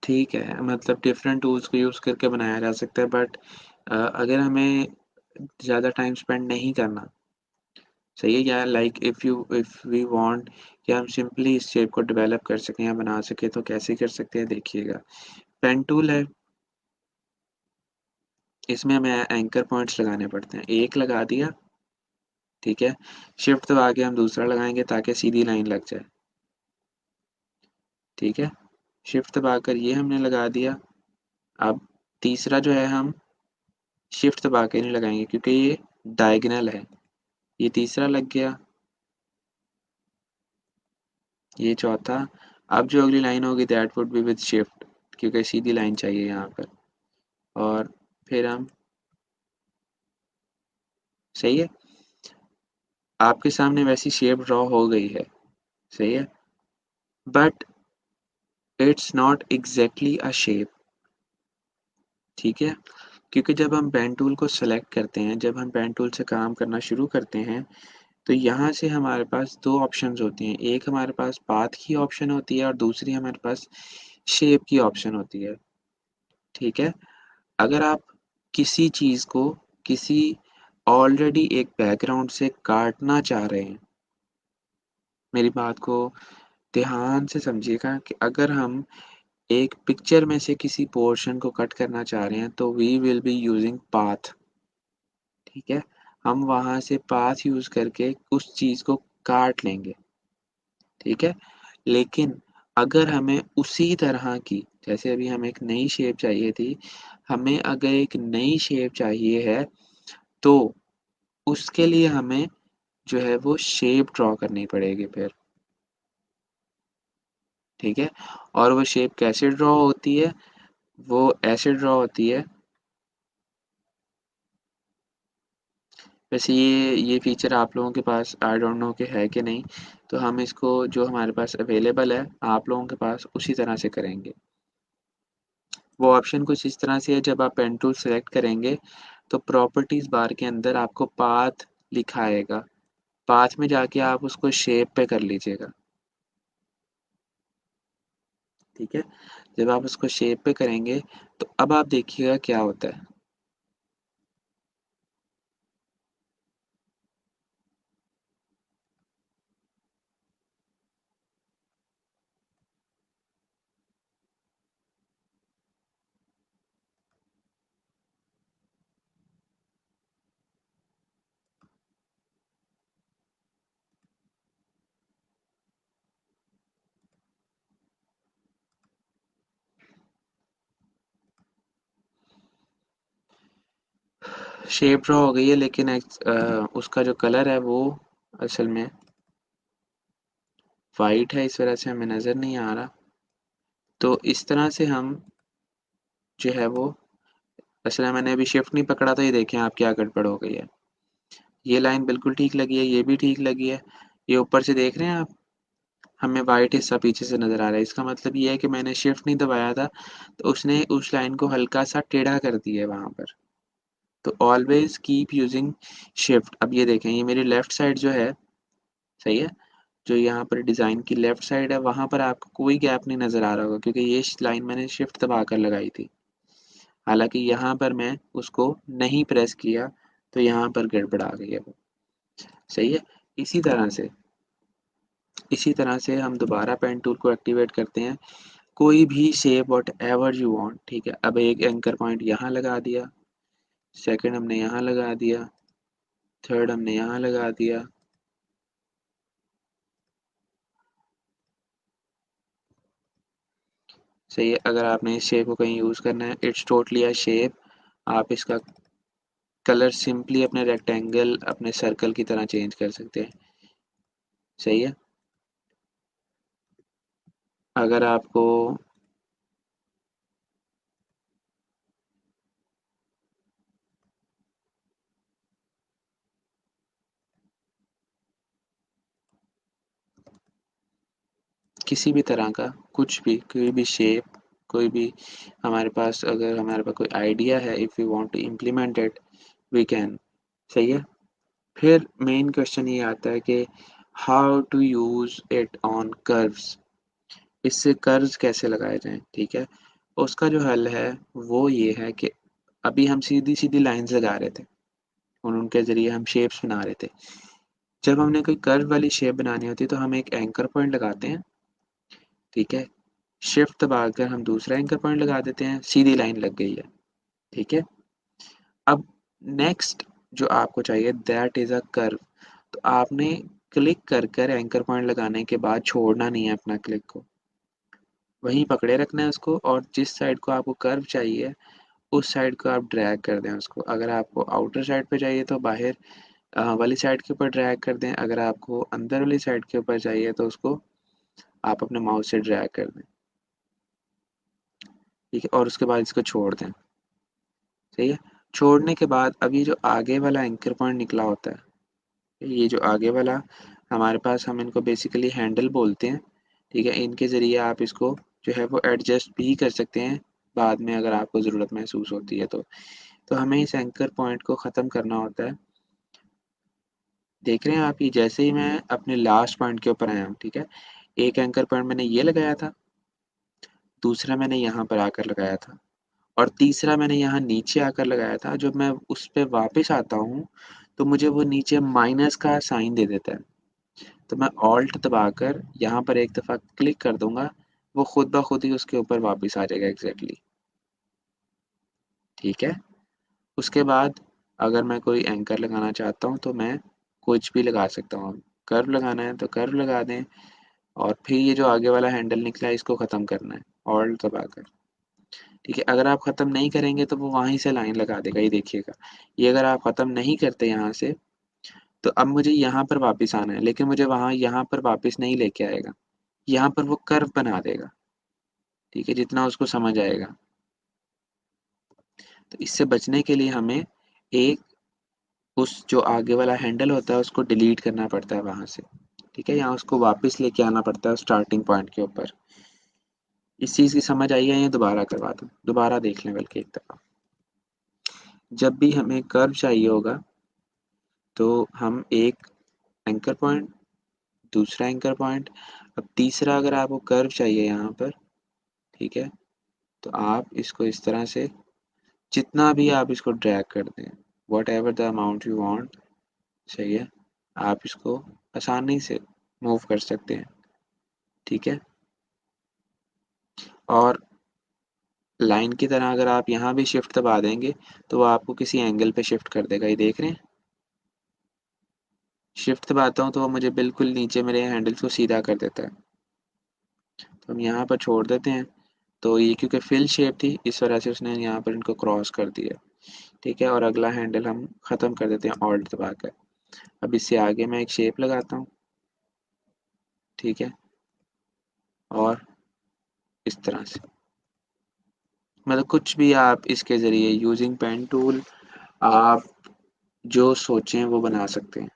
ठीक है, मतलब डिफरेंट टूल्स को यूज़ करके बनाया जा सकता है, बट अगर हमें ज़्यादा टाइम स्पेंड नहीं करना, सही है, या लाइक इफ़ वी वांट कि हम सिंपली इस शेप को डेवलप कर सकें या बना सकें, तो कैसे कर सकते हैं देखिएगा। पेन टूल है, इसमें हमें एंकर पॉइंट्स लगाने पड़ते हैं। एक लगा दिया, ठीक है, शिफ्ट दबा के हम दूसरा लगाएँगे ताकि सीधी लाइन लग जाए, ठीक है। शिफ्ट दबाकर ये हमने लगा दिया। अब तीसरा जो है हम शिफ्ट दबा के नहीं लगाएँगे क्योंकि ये डायगोनल है। ये तीसरा लग गया, ये चौथा। अब जो अगली लाइन होगी that would be with shift, क्योंकि सीधी लाइन चाहिए यहाँ पर। और फिर हम, सही है, आपके सामने वैसी शेप ड्रॉ हो गई है, सही है, but it's not exactly a shape, ठीक है। क्योंकि जब हम पेन टूल को सेलेक्ट करते हैं, जब हम पेन टूल से काम करना शुरू करते हैं, तो यहाँ से हमारे पास दो ऑप्शंस होती हैं। एक हमारे पास पाथ की ऑप्शन होती है और दूसरी हमारे पास शेप की ऑप्शन होती है, ठीक है। अगर आप किसी चीज़ को किसी ऑलरेडी एक बैकग्राउंड से काटना चाह रहे हैं, मेरी बात को ध्यान से समझिएगा, कि अगर हम एक पिक्चर में से किसी पोर्शन को कट करना चाह रहे हैं तो we will be using path, ठीक है। हम वहाँ से पाथ यूज़ करके उस चीज़ को काट लेंगे, ठीक है। लेकिन अगर हमें उसी तरह की, जैसे अभी हमें एक नई शेप चाहिए थी, हमें अगर एक नई शेप चाहिए है, तो उसके लिए हमें जो है वो शेप ड्रॉ करनी पड़ेगी फिर, ठीक है। और वो शेप कैसे ड्रॉ होती है? वो ऐसे ड्रॉ होती है, वैसे ये फीचर आप लोगों के पास आई डोंट नो कि है कि नहीं, तो हम इसको जो हमारे पास अवेलेबल है आप लोगों के पास उसी तरह से करेंगे। वो ऑप्शन कुछ इस तरह से है, जब आप पेन टूल सेलेक्ट करेंगे तो प्रॉपर्टीज बार के अंदर आपको पाथ लिखा आएगा, पाथ में जाके आप उसको शेप पे कर लीजिएगा, ठीक है। जब आप उसको शेप पे करेंगे तो अब आप देखिएगा क्या होता है। शेप ड्रॉ हो गई है, लेकिन उसका जो कलर है वो असल में वाइट है, इस वजह से हमें नज़र नहीं आ रहा। तो इस तरह से हम जो है वो, असल में मैंने अभी शिफ्ट नहीं पकड़ा, तो ये देखें आप क्या गड़बड़ हो गई है। ये लाइन बिल्कुल ठीक लगी है, ये भी ठीक लगी है, ये ऊपर से देख रहे हैं आप, हमें वाइट हिस्सा पीछे से नज़र आ रहा है। इसका मतलब ये है कि मैंने शिफ्ट नहीं दबाया था, तो उसने उस लाइन को हल्का सा टेढ़ा कर दिया है वहाँ पर। तो ऑलवेज कीप यूजिंग शिफ्ट। अब ये देखें, ये मेरी लेफ्ट साइड जो है, सही है, जो यहाँ पर डिज़ाइन की लेफ्ट साइड है, वहाँ पर आपको कोई गैप नहीं नज़र आ रहा होगा, क्योंकि ये लाइन मैंने शिफ्ट दबा कर लगाई थी। हालांकि यहाँ पर मैं उसको नहीं प्रेस किया, तो यहाँ पर गड़बड़ा गई है वो। सही है। इसी तरह से इसी तरह से हम दोबारा पेन टूल को एक्टिवेट करते हैं। कोई भी shape what ever you want, ठीक है। अब एक एंकर पॉइंट यहाँ लगा दिया, सेकंड हमने यहाँ लगा दिया, थर्ड हमने यहाँ लगा दिया। सही है। अगर आपने इस शेप को कहीं यूज़ करना है, इट्स टोटली अ शेप। आप इसका कलर सिंपली अपने रेक्टेंगल, अपने सर्कल की तरह चेंज कर सकते हैं। सही है। अगर आपको किसी भी तरह का कुछ भी, कोई भी शेप, कोई भी, हमारे पास अगर हमारे पास कोई आइडिया है, if you want to implement it, we can. सही है। फिर मेन क्वेश्चन ये आता है कि how to use it on curves. इससे कर्व्स कैसे लगाए जाएं, ठीक है। उसका जो हल है वो ये है कि अभी हम सीधी सीधी लाइंस लगा रहे थे और उनके ज़रिए हम शेप्स बना रहे थे। जब हमने कोई कर्व वाली शेप बनानी होती है तो हम एक एंकर पॉइंट लगाते हैं, ठीक है। शिफ्ट दबाकर हम दूसरा एंकर पॉइंट लगा देते हैं, सीधी लाइन लग गई है, ठीक है। अब नेक्स्ट जो आपको चाहिए दैट इज़ अ कर्व। तो आपने क्लिक कर कर एंकर पॉइंट लगाने के बाद छोड़ना नहीं है अपना क्लिक को, वहीं पकड़े रखना है उसको, और जिस साइड को आपको कर्व चाहिए उस साइड को आप ड्रैग कर दें उसको। अगर आपको आउटर साइड पे चाहिए तो बाहर वाली साइड के ऊपर ड्रैग कर दें, अगर आपको अंदर वाली साइड के ऊपर चाहिए तो उसको आप अपने माउस से ड्रैग कर दें, ठीक है। और उसके बाद इसको छोड़ दें। सही है। छोड़ने के बाद अभी जो आगे वाला एंकर पॉइंट निकला होता है, ये जो आगे वाला हमारे पास, हम इनको बेसिकली हैंडल बोलते हैं, ठीक है। इनके ज़रिए आप इसको जो है वो एडजस्ट भी कर सकते हैं बाद में, अगर आपको ज़रूरत महसूस होती है तो हमें इस एंकर पॉइंट को ख़त्म करना होता है। देख रहे हैं आप, ये जैसे ही मैं अपने लास्ट पॉइंट के ऊपर आया हूँ, ठीक है। एक एंकर पॉइंट मैंने ये लगाया था, दूसरा मैंने यहाँ पर आकर लगाया था, और तीसरा मैंने यहाँ नीचे आकर लगाया था। जब मैं उस पे वापस आता हूँ तो मुझे वो नीचे माइनस का साइन दे देता है। तो मैं ऑल्ट दबाकर यहाँ पर एक दफ़ा क्लिक कर दूंगा, वो खुद ब खुद ही उसके ऊपर वापस आ जाएगा एग्जैक्टली, ठीक है। उसके बाद अगर मैं कोई एंकर लगाना चाहता हूँ तो मैं कुछ भी लगा सकता हूँ। कर्व लगाना है तो कर्व लगा दें, और फिर ये जो आगे वाला हैंडल निकला है इसको ख़त्म करना है ऑल्ट दबाकर, ठीक है। अगर आप ख़त्म नहीं करेंगे तो वो वहीं से लाइन लगा देगा, ये देखिएगा। ये अगर आप ख़त्म नहीं करते यहाँ से, तो अब मुझे यहाँ पर वापस आना है, लेकिन मुझे वहाँ यहाँ पर वापस नहीं लेके आएगा, यहाँ पर वो कर्व बना देगा, ठीक है, जितना उसको समझ आएगा। तो इससे बचने के लिए हमें एक उस जो आगे वाला हैंडल होता है उसको डिलीट करना पड़ता है वहाँ से, ठीक है। यहाँ उसको वापस लेके आना पड़ता है स्टार्टिंग पॉइंट के ऊपर। इस चीज़ की समझ आई है, ये दोबारा करवा दूँ, दोबारा देख लें बल्कि एक दफ़ा। जब भी हमें कर्व चाहिए होगा तो हम एक एंकर पॉइंट, दूसरा एंकर पॉइंट, अब तीसरा अगर आपको कर्व चाहिए यहाँ पर, ठीक है, तो आप इसको इस तरह से जितना भी आप इसको ड्रैग कर दें, what ever the amount you want, सही है, आप इसको आसानी से मूव कर सकते हैं, ठीक है। और लाइन की तरह अगर आप यहाँ भी शिफ्ट दबा देंगे तो वो आपको किसी एंगल पे शिफ्ट कर देगा, ये देख रहे हैं। शिफ्ट दबाता हूँ तो वो मुझे बिल्कुल नीचे मेरे हैंडल्स को सीधा कर देता है। तो हम यहाँ पर छोड़ देते हैं। तो ये क्योंकि फिल शेप थी इस वजह से उसने यहाँ पर इनको क्रॉस कर दिया, ठीक है। और अगला हैंडल हम ख़त्म कर देते हैं ऑल्ट दबा कर। अब इससे आगे मैं एक शेप लगाता हूँ, ठीक है, और इस तरह से, मतलब कुछ भी आप इसके ज़रिए यूजिंग पेन टूल आप जो सोचें वो बना सकते हैं।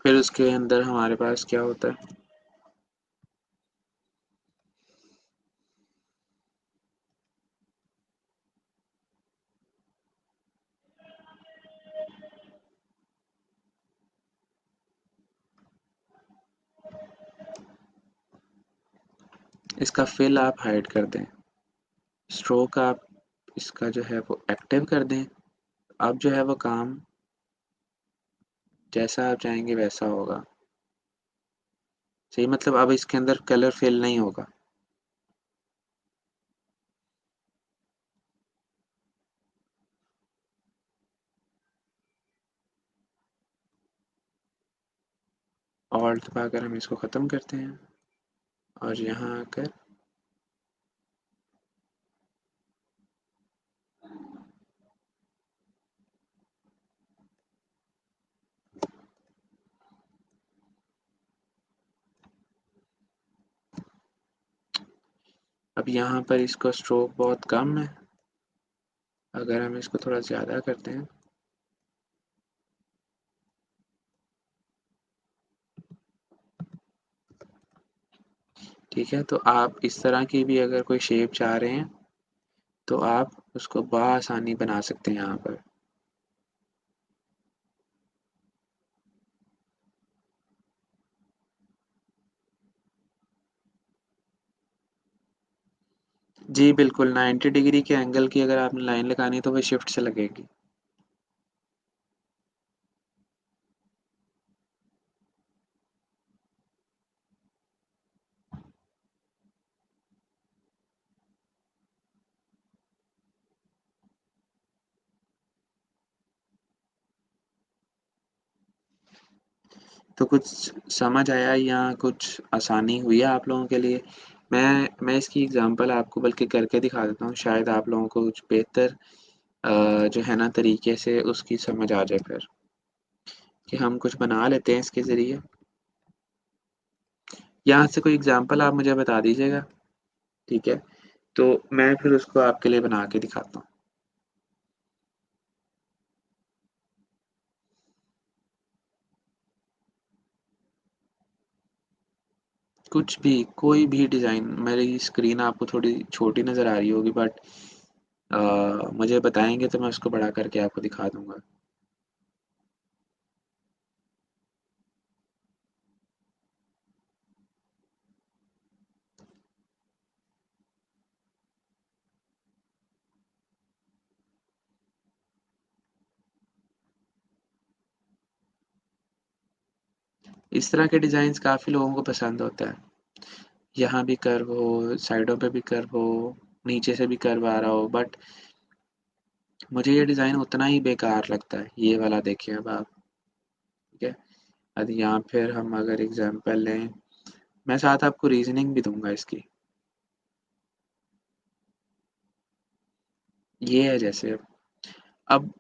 फिर उसके अंदर हमारे पास क्या होता है, इसका फिल आप हाइड कर दें, स्ट्रोक आप इसका जो है वो एक्टिव कर दें। अब जो है वो काम जैसा आप चाहेंगे वैसा होगा। सही, मतलब अब इसके अंदर कलर फिल नहीं होगा। ऑल्ट दबाकर हम इसको ख़त्म करते हैं और यहाँ आकर अब यहाँ पर इसका स्ट्रोक बहुत कम है। अगर हम इसको थोड़ा ज़्यादा करते हैं, ठीक है, तो आप इस तरह की भी अगर कोई शेप चाह रहे हैं तो आप उसको बआसानी बना सकते हैं यहाँ पर। जी बिल्कुल, 90 डिग्री के एंगल की अगर आपने लाइन लगानी है तो वो शिफ्ट से लगेगी। तो कुछ समझ आया या कुछ आसानी हुई है आप लोगों के लिए? मैं इसकी एग्ज़ाम्पल आपको बल्कि करके दिखा देता हूँ, शायद आप लोगों को कुछ बेहतर जो है ना तरीके से उसकी समझ आ जाए फिर, कि हम कुछ बना लेते हैं इसके ज़रिए। यहाँ से कोई एग्ज़ाम्पल आप मुझे बता दीजिएगा, ठीक है? तो मैं फिर उसको आपके लिए बना के दिखाता हूँ। कुछ भी, कोई भी डिज़ाइन, मेरी स्क्रीन आपको थोड़ी छोटी नज़र आ रही होगी बट मुझे बताएँगे तो मैं उसको बड़ा करके आपको दिखा दूँगा। इस तरह के डिज़ाइंस काफ़ी लोगों को पसंद होता है। यहाँ भी कर्व हो, साइडों पे भी कर्व हो, नीचे से भी कर्व आ रहा हो, बट मुझे ये डिज़ाइन उतना ही बेकार लगता है। ये वाला देखिए अब आप, ठीक है? अब यहाँ फिर हम अगर एग्ज़ाम्पल लें, मैं साथ आपको रीज़निंग भी दूँगा इसकी। ये है जैसे अब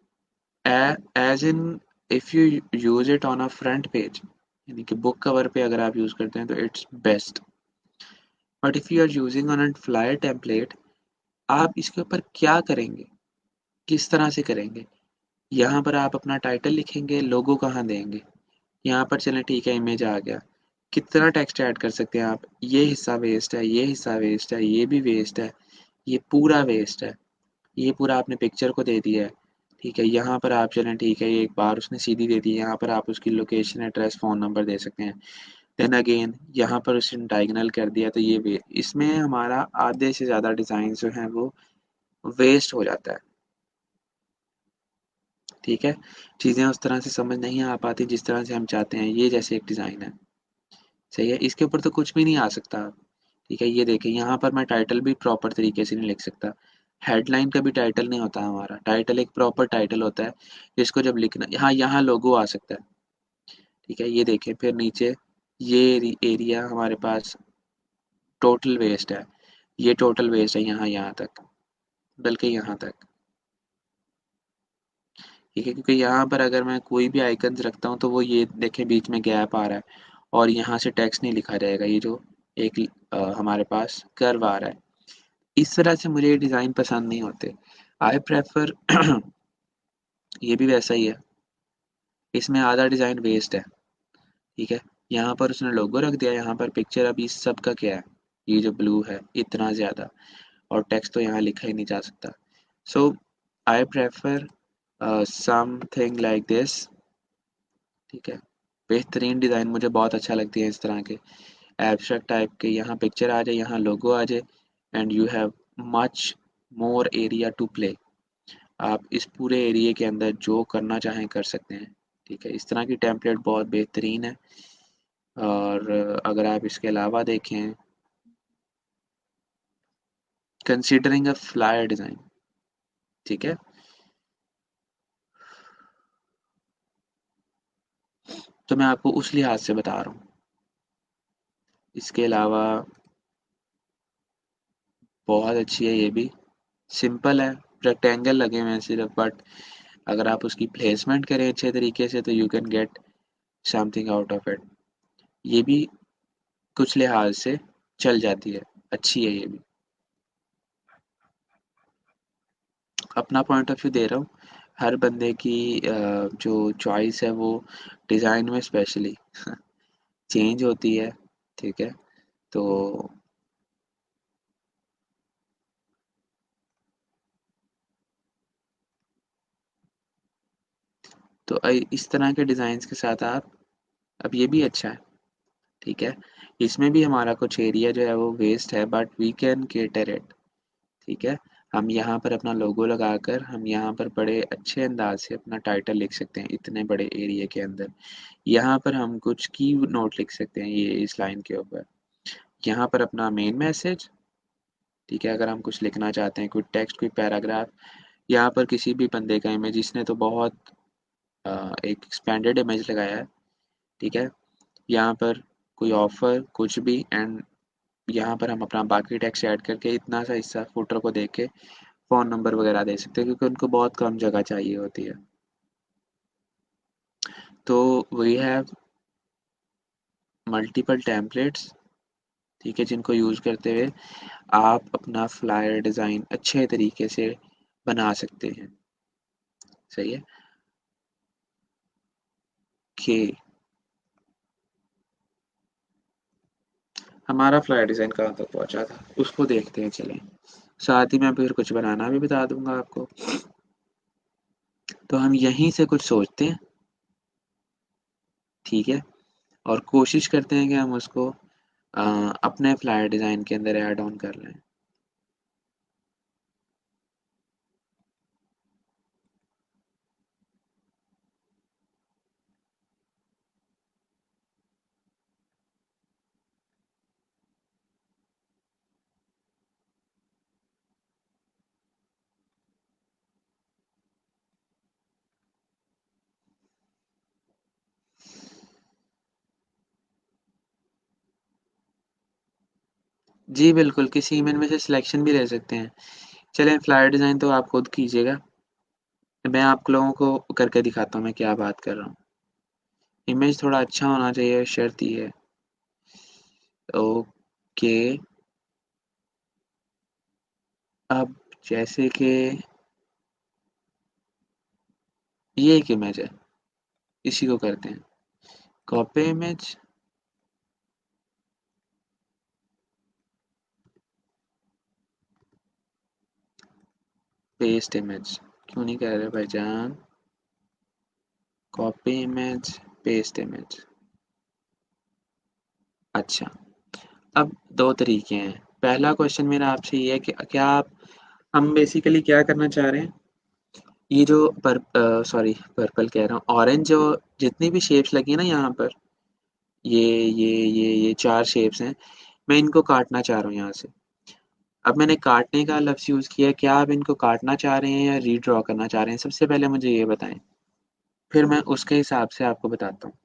as in if you use it on a front page, यानी कि बुक कवर पे अगर आप यूज़ करते हैं तो it's best. But if you are using on a flyer template, आप इसके ऊपर क्या करेंगे? किस तरह से करेंगे? यहाँ पर आप अपना टाइटल लिखेंगे, लोगो कहाँ देंगे? यहाँ पर चलें ठीक है, इमेज आ गया। कितना टेक्स्ट ऐड कर सकते हैं आप? ये हिस्सा वेस्ट है, ये हिस्सा वेस्ट है, ये भी वेस्ट है, ये पूरा वेस्ट है। ये पूरा आपने पिक्चर को दे दिया है, ठीक है? यहाँ पर आप चलें ठीक है, ये एक बार उसने सीधी दे दी है, यहाँ पर आप उसकी लोकेशन, एड्रेस, फ़ोन नंबर दे सकते हैं। देन अगेन यहाँ पर उसने डायगोनल कर दिया तो ये वे इसमें हमारा आधे से ज़्यादा डिज़ाइन जो हैं वो वेस्ट हो जाता है, ठीक है? चीज़ें उस तरह से समझ नहीं आ पाती जिस तरह से हम चाहते हैं। ये जैसे एक डिज़ाइन है, सही है? इसके ऊपर तो कुछ भी नहीं आ सकता, ठीक है? ये देखिए यहाँ पर मैं टाइटल भी प्रॉपर तरीके से नहीं लिख सकता। हेडलाइन का भी टाइटल नहीं होता हमारा, टाइटल एक प्रॉपर टाइटल होता है, जिसको जब लिखना यहाँ यहाँ लोगो आ सकता है, ठीक है? ये देखें फिर नीचे ये एरिया हमारे पास टोटल वेस्ट है, ये टोटल वेस्ट है यहाँ तक, बल्कि यहाँ तक, ठीक है? क्योंकि यहाँ पर अगर मैं कोई भी आइकन्स रखता हूँ तो वो ये देखें बीच में गैप आ रहा है और यहाँ से टेक्स्ट नहीं लिखा जाएगा, ये जो एक हमारे पास कर्व आ रहा है। इस तरह से मुझे ये डिज़ाइन पसंद नहीं होते। आई प्रेफर ये भी वैसा ही है, इसमें आधा डिज़ाइन वेस्ट है, ठीक है। यहाँ पर उसने लोगो रख दिया, यहाँ पर पिक्चर। अब इस सब का क्या है, ये जो ब्लू है इतना ज़्यादा, और टेक्स्ट तो यहाँ लिखा ही नहीं जा सकता। So I prefer something like this. ठीक है, बेहतरीन डिज़ाइन मुझे बहुत अच्छा लगती है इस तरह के एब्स्ट्रैक्ट टाइप के। यहाँ पिक्चर आ जाए, यहाँ लोगो आ जाए, and you have much more area to play. आप इस पूरे एरिया के अंदर जो करना चाहें कर सकते हैं। ठीक है, इस तरह की टेम्पलेट बहुत बेहतरीन है। और अगर आप इसके अलावा देखें, कंसीडरिंग अ फ्लायर डिज़ाइन, ठीक है, तो मैं आपको उस लिहाज से बता रहा हूँ। इसके अलावा बहुत अच्छी है ये भी, सिंपल है, रेक्टेंगल लगे हुए हैं सिर्फ, बट अगर आप उसकी प्लेसमेंट करें अच्छे तरीके से तो you can get something out of it. ये भी कुछ लिहाज से चल जाती है, अच्छी है ये भी। अपना पॉइंट ऑफ व्यू दे रहा हूँ। हर बंदे की जो चॉइस है वो डिज़ाइन में स्पेशली चेंज होती है। ठीक है, तो इस तरह के डिज़ाइंस के साथ आप, अब ये भी अच्छा है। ठीक है, इसमें भी हमारा कुछ एरिया जो है वो वेस्ट है, but we can cater it. ठीक है, हम यहाँ पर अपना लोगो लगाकर हम यहाँ पर बड़े अच्छे अंदाज से अपना टाइटल लिख सकते हैं इतने बड़े एरिया के अंदर। यहाँ पर हम कुछ की नोट लिख सकते हैं ये इस लाइन के ऊपर। यहाँ पर अपना मेन मैसेज। ठीक है, अगर हम कुछ लिखना चाहते हैं, कोई टेक्स्ट, कोई पैराग्राफ, यहाँ पर किसी भी बंदे का इमेज, इसने तो बहुत एक एक्सपेंडेड इमेज लगाया है। ठीक है, यहाँ पर कोई ऑफर कुछ भी, एंड यहाँ पर हम अपना बाकी टेक्स्ट ऐड करके इतना सा हिस्सा फुटर को देके फ़ोन नंबर वगैरह दे सकते हैं, क्योंकि उनको बहुत कम जगह चाहिए होती है। तो वी हैव मल्टीपल टेम्पलेट्स, ठीक है, जिनको यूज़ करते हुए आप अपना फ्लायर डिज़ाइन अच्छे तरीके से बना सकते हैं। सही है, कि हमारा फ्लायर डिज़ाइन कहाँ तक पहुँचा था उसको देखते हैं, चलें। साथ ही मैं फिर कुछ बनाना भी बता दूंगा आपको। तो हम यहीं से कुछ सोचते हैं, ठीक है, और कोशिश करते हैं कि हम उसको अ, अपने फ्लायर डिज़ाइन के अंदर ऐड ऑन कर लें। जी बिल्कुल, किसी इमेज में से सिलेक्शन भी ले सकते हैं। चलें, फ्लायर डिज़ाइन तो आप खुद कीजिएगा, मैं आप लोगों को करके दिखाता हूँ मैं क्या बात कर रहा हूँ। इमेज थोड़ा अच्छा होना चाहिए, शर्त ये है। ओके, अब जैसे कि ये एक इमेज है, इसी को करते हैं कॉपी इमेज, पेस्ट इमेज। क्यों नहीं कह रहे भाईजान? Copy image, paste image. अच्छा, अब 2 तरीके हैं। पहला क्वेश्चन मेरा आपसे ये है कि क्या आप, हम बेसिकली क्या करना चाह रहे हैं, ये जो सॉरी पर्पल कह रहा हूँ, ऑरेंज जो जितनी भी शेप्स लगी है ना यहाँ पर, ये 4 शेप्स हैं, मैं इनको काटना चाह रहा हूँ यहाँ से। अब मैंने काटने का लफ्ज़ यूज़ किया है, क्या आप इनको काटना चाह रहे हैं या रीड्रॉ करना चाह रहे हैं? सबसे पहले मुझे ये बताएँ, फिर मैं उसके हिसाब से आपको बताता हूँ।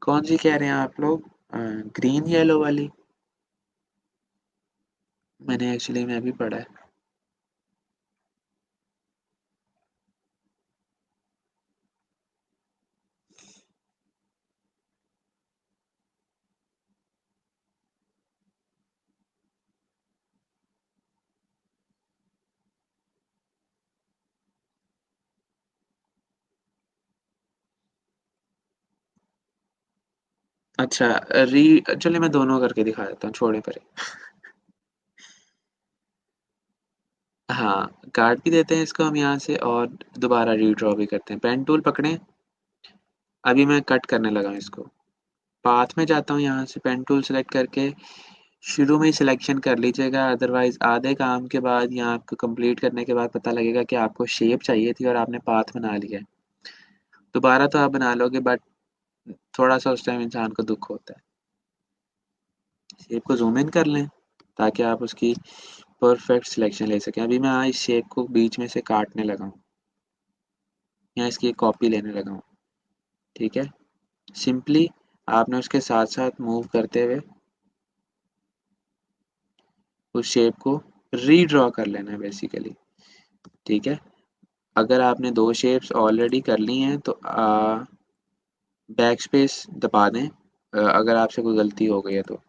कौन-सी कह रहे हैं आप लोग? ग्रीन येलो वाली? मैंने एक्चुअली में अभी पढ़ा है। अच्छा, री चलिए मैं दोनों करके दिखा देता हूँ, छोड़े परे। हाँ, काट भी देते हैं इसको हम यहाँ से और दोबारा रीड्रॉ भी करते हैं। पेन टूल पकड़ें, अभी मैं कट करने लगा हूँ इसको। पाथ में जाता हूँ, यहाँ से पेन टूल सेलेक्ट करके शुरू में ही सिलेक्शन कर लीजिएगा, अदरवाइज आधे काम के बाद या आपको कंप्लीट करने के बाद पता लगेगा कि आपको शेप चाहिए थी और आपने पाथ बना लिया है। दोबारा तो आप बना लोगे, बट थोड़ा सा उस टाइम इंसान को दुख होता है। शेप को जूम इन कर लें ताकि आप उसकी परफेक्ट सिलेक्शन ले सकें। अभी मैं इस शेप को बीच में से काटने लगा हूँ या इसकी एक कॉपी लेने लगा हूँ। ठीक है, सिंपली आपने उसके साथ साथ मूव करते हुए उस शेप को रीड्रॉ कर लेना है बेसिकली। ठीक है, अगर आपने दो शेप्स ऑलरेडी कर ली हैं तो बैक स्पेस दबा दें, अगर आपसे कोई गलती हो गई है तो।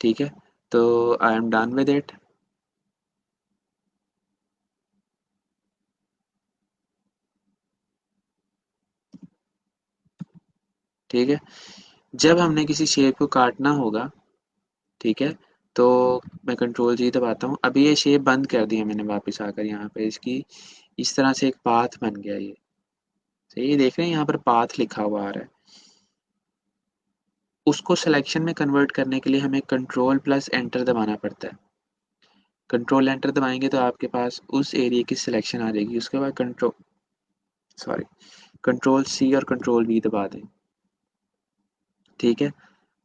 ठीक है, तो I am done with it. ठीक है, जब हमने किसी शेप को काटना होगा, ठीक है, तो मैं कंट्रोल जी दबाता हूँ। अभी ये शेप बंद कर दी है मैंने वापस आकर यहाँ पे इसकी, इस तरह से एक पाथ बन गया ये। सही है, देख रहे हैं यहाँ पर पाथ लिखा हुआ आ रहा है। उसको सिलेक्शन में कन्वर्ट करने के लिए हमें कंट्रोल प्लस एंटर दबाना पड़ता है। कंट्रोल एंटर दबाएंगे तो आपके पास उस एरिया की सिलेक्शन आ जाएगी। उसके बाद कंट्रोल सी और कंट्रोल वी दबा दें। ठीक है,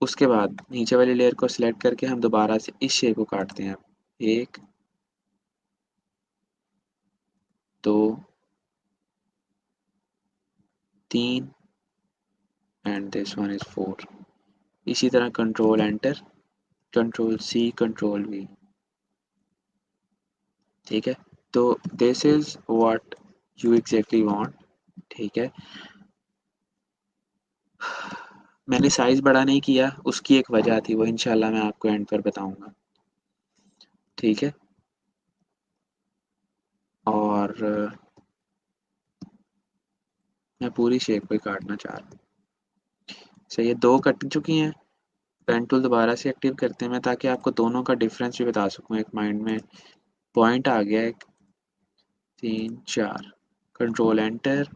उसके बाद नीचे वाली लेयर को सिलेक्ट करके हम दोबारा से इस शेप को काटते हैं। एक, दो, तीन and this one is four. इसी तरह control enter, control C, control V. ठीक है, तो this is what you exactly want. ठीक है, मैंने साइज बड़ा नहीं किया, उसकी एक वजह थी, वो इंशाल्लाह मैं आपको एंड पर बताऊंगा। ठीक है, और मैं पूरी शेप को ही काटना चाह रहा हूँ। सही है, दो कट चुकी हैं। पेन टूल दोबारा से एक्टिव करते हैं मैं, ताकि आपको दोनों का डिफरेंस भी बता सकूँ। एक माइंड में पॉइंट आ गया है। तीन, चार, कंट्रोल एंटर।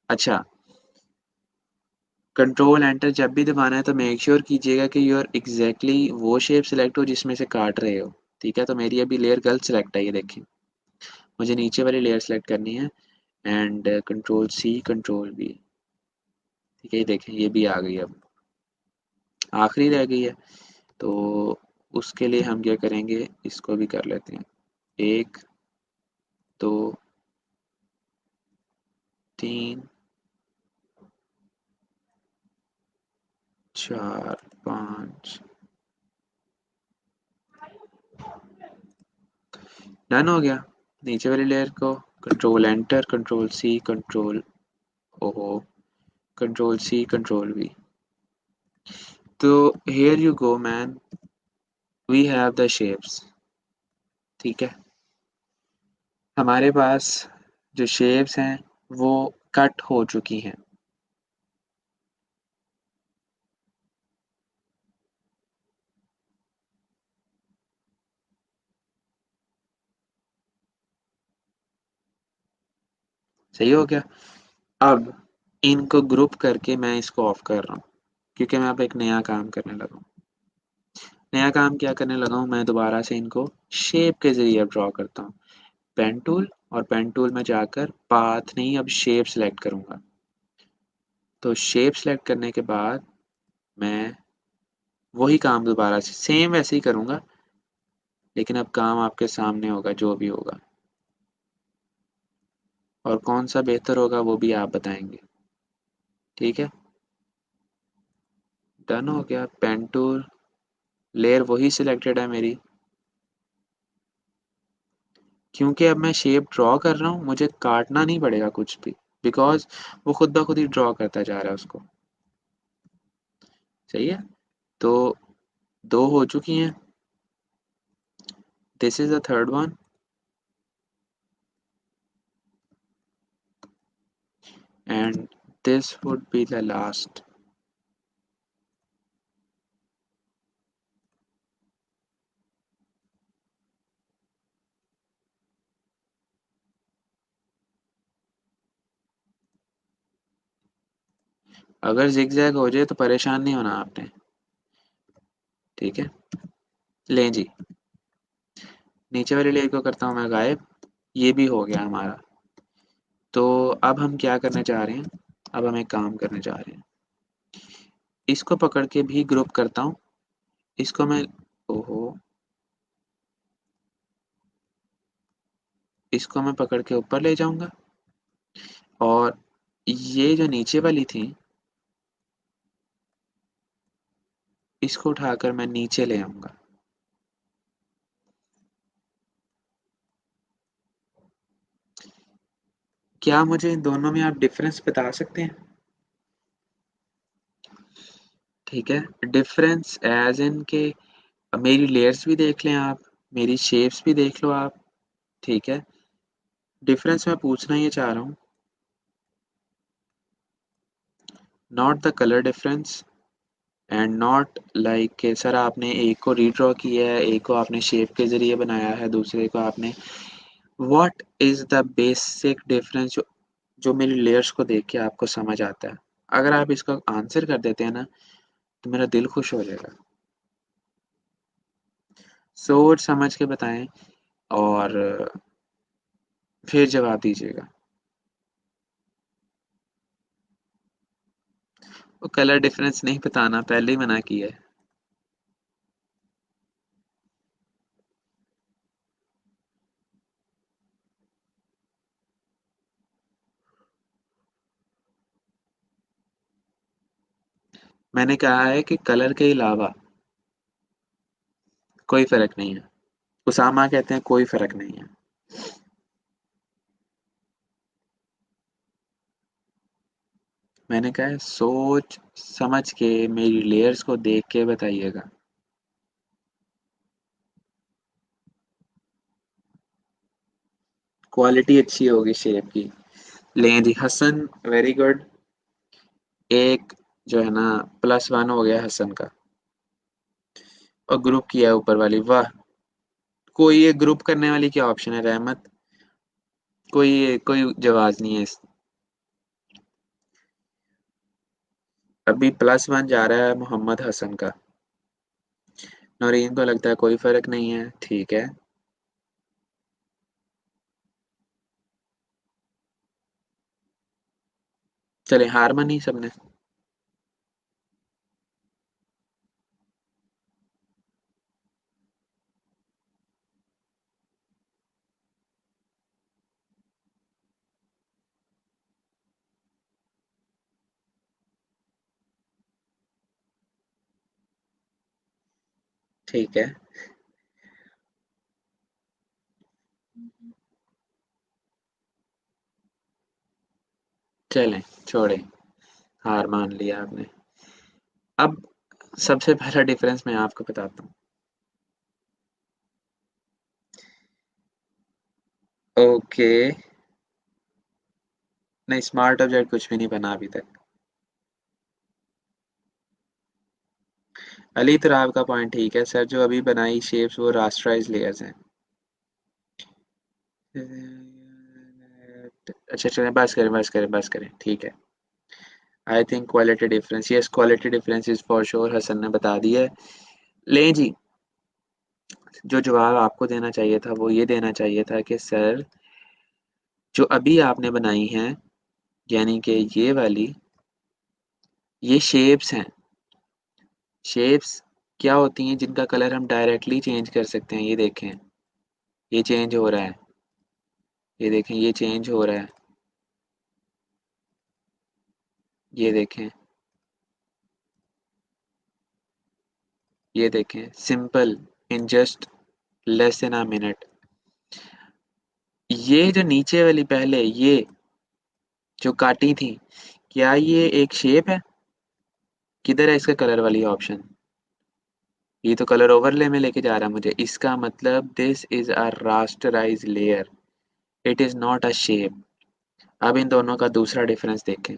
अच्छा, कंट्रोल एंटर जब भी दबाना है तो मेक श्योर कीजिएगा कि योर एग्जैक्टली वो शेप सिलेक्ट हो जिसमें से काट रहे हो। ठीक है, तो मेरी अभी लेयर गलत सिलेक्ट है, ये देखें। मुझे नीचे वाली लेयर सेलेक्ट करनी है and control C, control V. ठीक है, ये देखें, ये भी आ गई। अब आखिरी रह गई है, तो उसके लिए हम क्या करेंगे, इसको भी कर लेते हैं। एक, दो, तीन, चार, पाँच। डन हो गया। नीचे वाली लेयर को control enter, control C, control ओहो कंट्रोल सी, कंट्रोल वी। तो here you go man, we have the shapes. ठीक है, हमारे पास जो शेप्स हैं वो कट हो चुकी हैं। सही हो गया। अब इनको ग्रुप करके मैं इसको ऑफ कर रहा हूँ, क्योंकि मैं अब एक नया काम करने लगा हूँ। नया काम क्या करने लगा हूँ, मैं दोबारा से इनको शेप के जरिए ड्रॉ करता हूँ। पेन टूल, और पेन टूल में जाकर पाथ नहीं, अब शेप सेलेक्ट करूँगा। तो शेप सेलेक्ट करने के बाद मैं वही काम दोबारा से सेम वैसे ही करूँगा, लेकिन अब काम आपके सामने होगा जो भी होगा, और कौन सा बेहतर होगा वो भी आप बताएंगे। ठीक है, डन हो गया। पेन टूल, लेयर वही सिलेक्टेड है मेरी। क्योंकि अब मैं शेप ड्रॉ कर रहा हूँ, मुझे काटना नहीं पड़ेगा कुछ भी, बिकॉज वो खुद ब खुद ही ड्रॉ करता जा रहा है उसको। सही है, तो दो हो चुकी हैं। This is the third one and this would be the last. अगर जिग जैग हो जाए तो परेशान नहीं होना आपने, ठीक है। लें जी, नीचे वाली लेयर को करता हूँ मैं गायब। ये भी हो गया हमारा। तो अब हम क्या करने जा रहे हैं, अब हम एक काम करने जा रहे हैं, इसको पकड़ के भी ग्रुप करता हूँ। इसको मैं, ओहो, इसको मैं पकड़ के ऊपर ले जाऊंगा, और ये जो नीचे वाली थी इसको उठाकर मैं नीचे ले आऊंगा। क्या मुझे इन दोनों में आप डिफरेंस बता सकते हैं? ठीक है, डिफरेंस एज इन के मेरी लेयर्स भी देख लें आप, मेरी शेप्स भी देख लो आप, ठीक है। डिफरेंस मैं पूछना ये चाह रहा हूँ, not the colour difference, and not like कि सर आपने एक को रीड्रॉ किया है, एक को आपने शेप के ज़रिए बनाया है, दूसरे को आपने, what is the basic difference जो जो मेरी लेयर्स को देख के आपको समझ आता है? अगर आप इसका आंसर कर देते हैं ना, तो मेरा दिल खुश हो जाएगा। सोच समझ के बताएं, और फिर जवाब दीजिएगा। वो कलर डिफरेंस नहीं बताना, पहले ही मना किया है। मैंने कहा है कि कलर के अलावा कोई फर्क नहीं है। उसामा कहते हैं कोई फर्क नहीं है। मैंने कहा है सोच समझ के मेरी लेयर्स को देख के बताइएगा। क्वालिटी अच्छी होगी शेप की। लें जी हसन, वेरी गुड। एक जो है ना, +1 हो गया हसन का। और ग्रुप किया ऊपर वाली, वाह। कोई ये ग्रुप करने वाली क्या ऑप्शन है रहमत? कोई कोई जवाब नहीं है अभी +1 जा रहा है मोहम्मद हसन का। नौरीन को लगता है कोई फर्क नहीं है, ठीक है। चले हार मानी सबने। ठीक है, चलें, छोड़ें, हार मान लिया आपने। अब सबसे पहला डिफरेंस मैं आपको बताता हूँ। ओके, नहीं स्मार्ट ऑब्जेक्ट कुछ भी नहीं बना अभी तक। अली तो आपका पॉइंट ठीक है सर, जो अभी बनाई शेप्स वो रास्टराइज लेयर्स हैं। अच्छा चलें, बस करें, ठीक है। I think quality difference, yes quality difference is for sure, Hasan ने बता दिया है। लें जी, जो जवाब आपको देना चाहिए था वो ये देना चाहिए था कि सर जो अभी आपने बनाई हैं, यानी कि ये वाली, ये शेप्स हैं। शेप्स क्या होती हैं जिनका कलर हम डायरेक्टली चेंज कर सकते हैं? ये देखें, ये चेंज हो रहा है, ये देखें ये चेंज हो रहा है, ये देखें, ये देखें, simple, in just less than a minute. ये जो नीचे वाली पहले ये जो काटी थी, क्या ये एक शेप है? किधर है इसका कलर वाली ऑप्शन? ये तो कलर ओवरले में लेके जा रहा है मुझे। इसका मतलब this is a rasterise layer, it is not a shape. अब इन दोनों का दूसरा डिफरेंस देखें।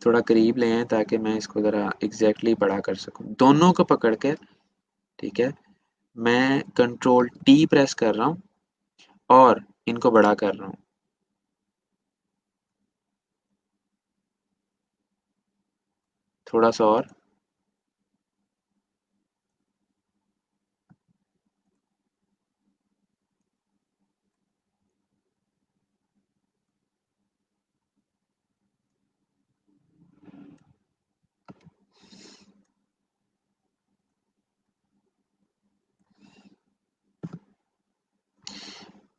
थोड़ा करीब ले आएं ताकि मैं इसको ज़रा एग्जैक्टली बड़ा कर सकूं, दोनों को पकड़ के। ठीक है, मैं कंट्रोल टी प्रेस कर रहा हूँ और इनको बड़ा कर रहा हूँ। थोड़ा सा और।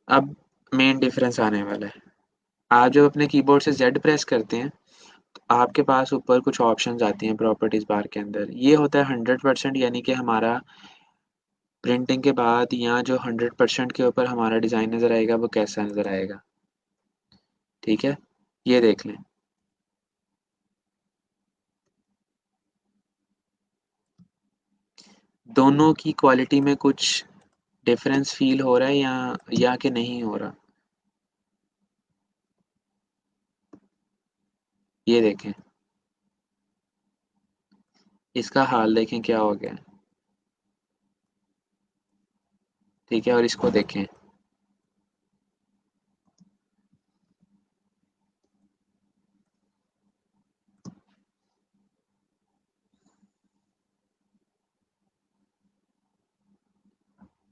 अब मेन डिफरेंस आने वाला है। आप जब अपने कीबोर्ड से जेड प्रेस करते हैं तो आपके पास ऊपर कुछ ऑप्शंस आती हैं प्रॉपर्टीज बार के अंदर। ये होता है 100%, यानी कि हमारा प्रिंटिंग के बाद यहाँ जो 100% के ऊपर हमारा डिज़ाइन नज़र आएगा वो कैसा नज़र आएगा। ठीक है, ये देख लें। दोनों की क्वालिटी में कुछ डिफरेंस फील हो रहा है या कि नहीं हो रहा, ये देखें। इसका हाल देखें क्या हो गया। ठीक है, और इसको देखें।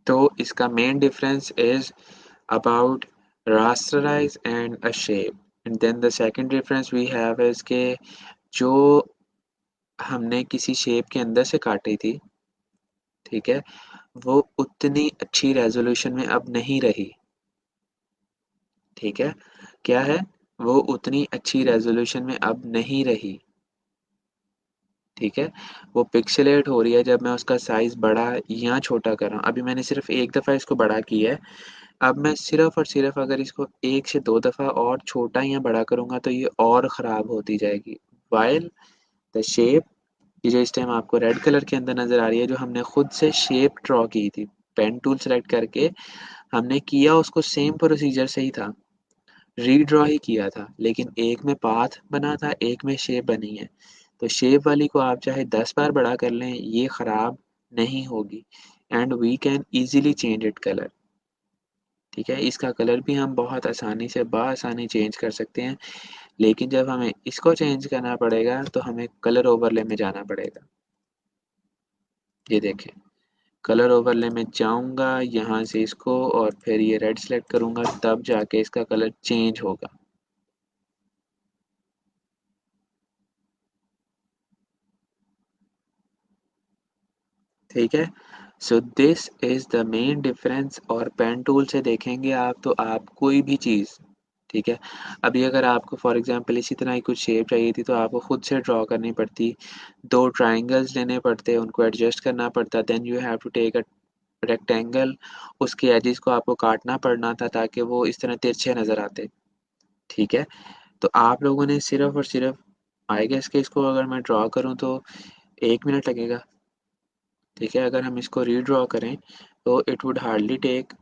तो इसका main difference is about rasterize and a shape, and then the second difference we have is कि जो हमने किसी शेप के अंदर से काटी थी, ठीक है, वो उतनी अच्छी रेजोल्यूशन में अब नहीं रही। ठीक है, क्या है, वो उतनी अच्छी रेजोल्यूशन में अब नहीं रही। ठीक है, वो पिक्सेलेट हो रही है जब मैं उसका साइज बड़ा या छोटा कर रहा हूँ। अभी मैंने सिर्फ एक दफ़ा इसको बड़ा किया है। अब मैं सिर्फ और सिर्फ अगर इसको एक से दो दफ़ा और छोटा या बड़ा करूँगा तो ये और ख़राब होती जाएगी। वाइल द शेप, ये जो इस टाइम आपको रेड कलर के अंदर नज़र आ रही है, जो हमने खुद से शेप ड्रॉ की थी पेन टूल सेलेक्ट करके, हमने किया उसको सेम प्रोसीजर से ही था, रीड्रॉ ही किया था, लेकिन एक में पाथ बना था, एक में शेप बनी है। तो शेप वाली को आप चाहे 10 बार बड़ा कर लें, ये ख़राब नहीं होगी, and we can easily change it colour. ठीक है, इसका कलर भी हम बहुत आसानी से बआसानी चेंज कर सकते हैं, लेकिन जब हमें इसको चेंज करना पड़ेगा तो हमें कलर ओवरले में जाना पड़ेगा। ये देखें, कलर ओवरले में जाऊंगा यहाँ से इसको, और फिर ये रेड सेलेक्ट करूंगा, तब जाके इसका कलर चेंज होगा। ठीक है, so this is the main difference. और पेन टूल से देखेंगे आप तो आप कोई भी चीज़, ठीक है, अभी अगर आपको फॉर एग्जांपल इसी तरह की कुछ शेप चाहिए थी तो आपको खुद से ड्रॉ करनी पड़ती, दो ट्राइंगल्स लेने पड़ते, उनको एडजस्ट करना पड़ता, then you have to take a rectangle, उसके एजेस को आपको काटना पड़ना था ताकि वो इस तरह तिरछे नज़र आते। ठीक है, तो आप लोगों ने सिर्फ और सिर्फ, आई गेस कि इसको अगर मैं ड्रॉ करूँ तो 1 मिनट लगेगा। ठीक है, अगर हम इसको रीड्रॉ करें तो it would hardly take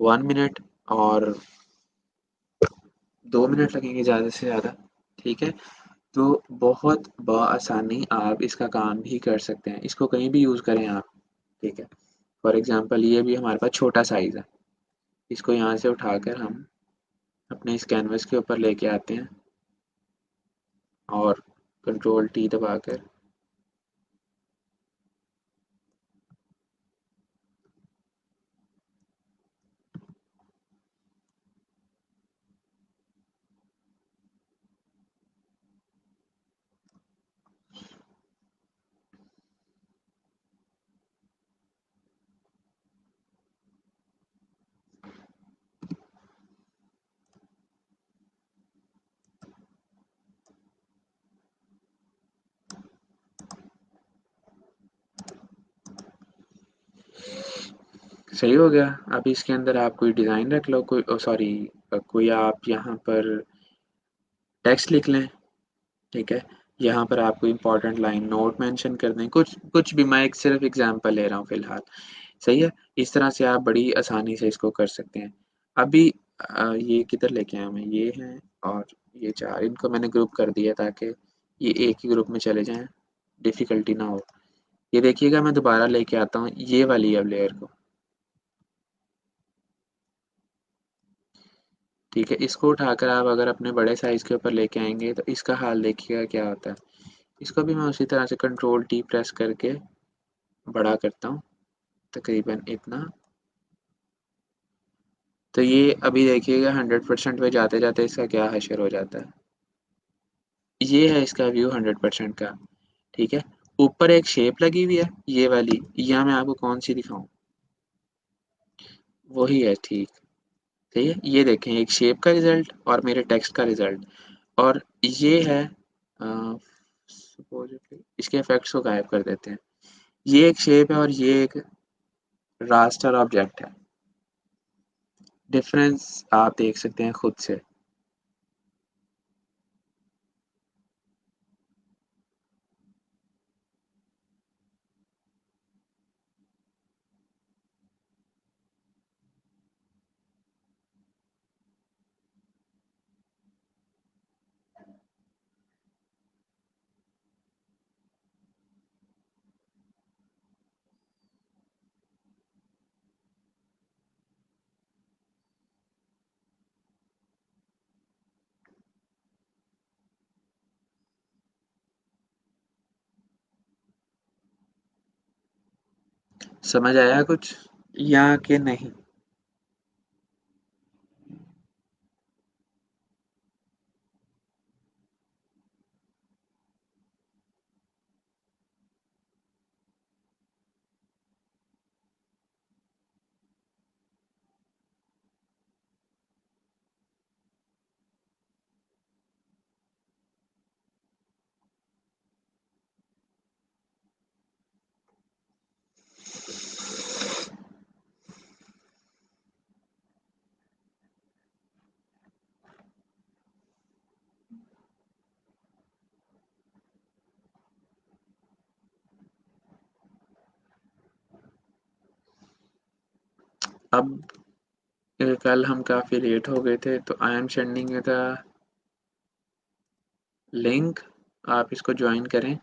1 minute, और 2 मिनट लगेंगे ज़्यादा से ज़्यादा। ठीक है, तो बहुत बआसानी आप इसका काम भी कर सकते हैं, इसको कहीं भी यूज़ करें आप। ठीक है, फॉर एग्जांपल ये भी हमारे पास छोटा साइज़ है, इसको यहाँ से उठाकर हम अपने इस कैनवस के ऊपर लेके आते हैं और कंट्रोल टी दबाकर सही हो गया। अब इसके अंदर आप कोई डिज़ाइन रख लो, कोई सॉरी, कोई आप यहाँ पर टेक्स्ट लिख लें। ठीक है, यहाँ पर आपको इम्पोर्टेंट लाइन नोट मेंशन कर दें, कुछ कुछ भी, मैं एक सिर्फ एग्जांपल ले रहा हूँ फ़िलहाल। सही है, इस तरह से आप बड़ी आसानी से इसको कर सकते हैं। अभी ये किधर लेके आया मैं, ये हैं और ये 4, इनको मैंने ग्रुप कर दिया ताकि ये एक ही ग्रुप में चले जाएं, डिफ़िकल्टी ना हो। ये देखिएगा मैं दोबारा लेके आता हूँ ये वाली अब लेयर को। ठीक है, इसको उठाकर आप अगर अपने बड़े साइज़ के ऊपर लेके आएँगे तो इसका हाल देखिएगा क्या होता है। इसको भी मैं उसी तरह से कंट्रोल टी प्रेस करके बड़ा करता हूँ, तकरीबन इतना। तो ये अभी देखिएगा 100% पे जाते-जाते इसका क्या हशर हो जाता है। ये है इसका व्यू 100% का, ठीक है। ऊपर एक शेप लगी हुई है, ये वाली, या मैं आपको कौन-सी दिखाऊँ? वही है, ठीक। सही है, ये देखें एक शेप का रिज़ल्ट और मेरे टेक्स्ट का रिज़ल्ट, और ये है सपोज़िटली इसके इफ़ेक्ट्स को गायब कर देते हैं। ये एक शेप है और ये एक रास्टर ऑब्जेक्ट है। डिफ़रेंस आप देख सकते हैं खुद से। समझ आया कुछ या कि नहीं? अब कल हम काफ़ी लेट हो गए थे, तो I am sending you the link, आप इसको जॉइन करें।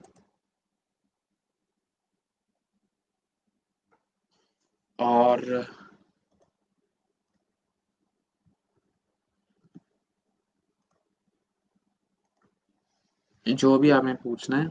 और जो भी आपने पूछना है।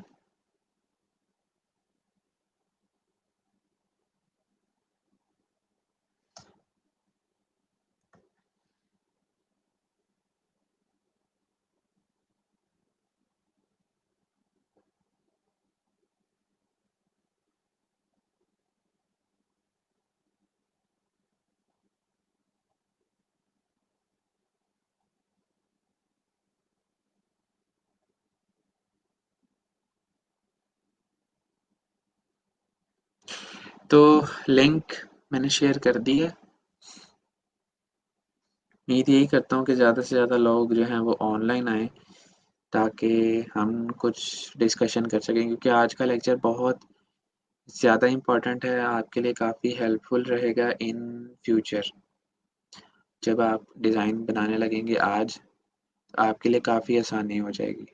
तो लिंक मैंने शेयर कर दी है। उम्मीद यही करता हूँ कि ज़्यादा से ज़्यादा लोग जो हैं वो ऑनलाइन आएँ, ताकि हम कुछ डिस्कशन कर सकें, क्योंकि आज का लेक्चर बहुत ज़्यादा इम्पोर्टेंट है, आपके लिए काफ़ी हेल्पफुल रहेगा इन फ्यूचर। जब आप डिज़ाइन बनाने लगेंगे आज, आपके लिए काफ़ी आसानी हो जाएगी।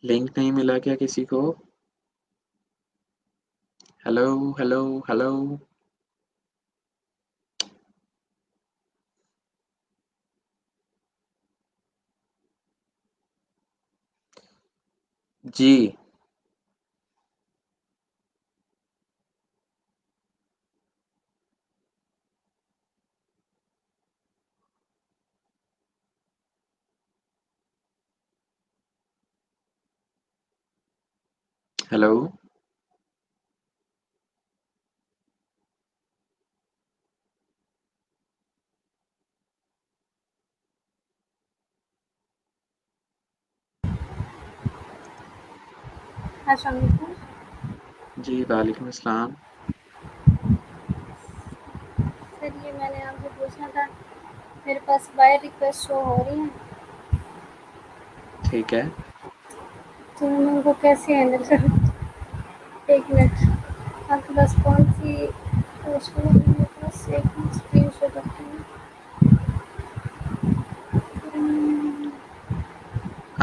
लिंक नहीं मिला क्या किसी को? Hello, hello, hello? जी। हेलो। अस्सलाम वालेकुम। जी वालेकुम अस्सलाम। सर ये मैंने आपसे पूछना था, मेरे पास बाय रिक्वेस्ट शो हो रही है, ठीक है। तो मैं उनको कैसे हैंडल करूँ? एक मिनट, आपके पास कौन सी पोस्ट है? मेरे पास एक स्क्रीन शॉट करती हूँ।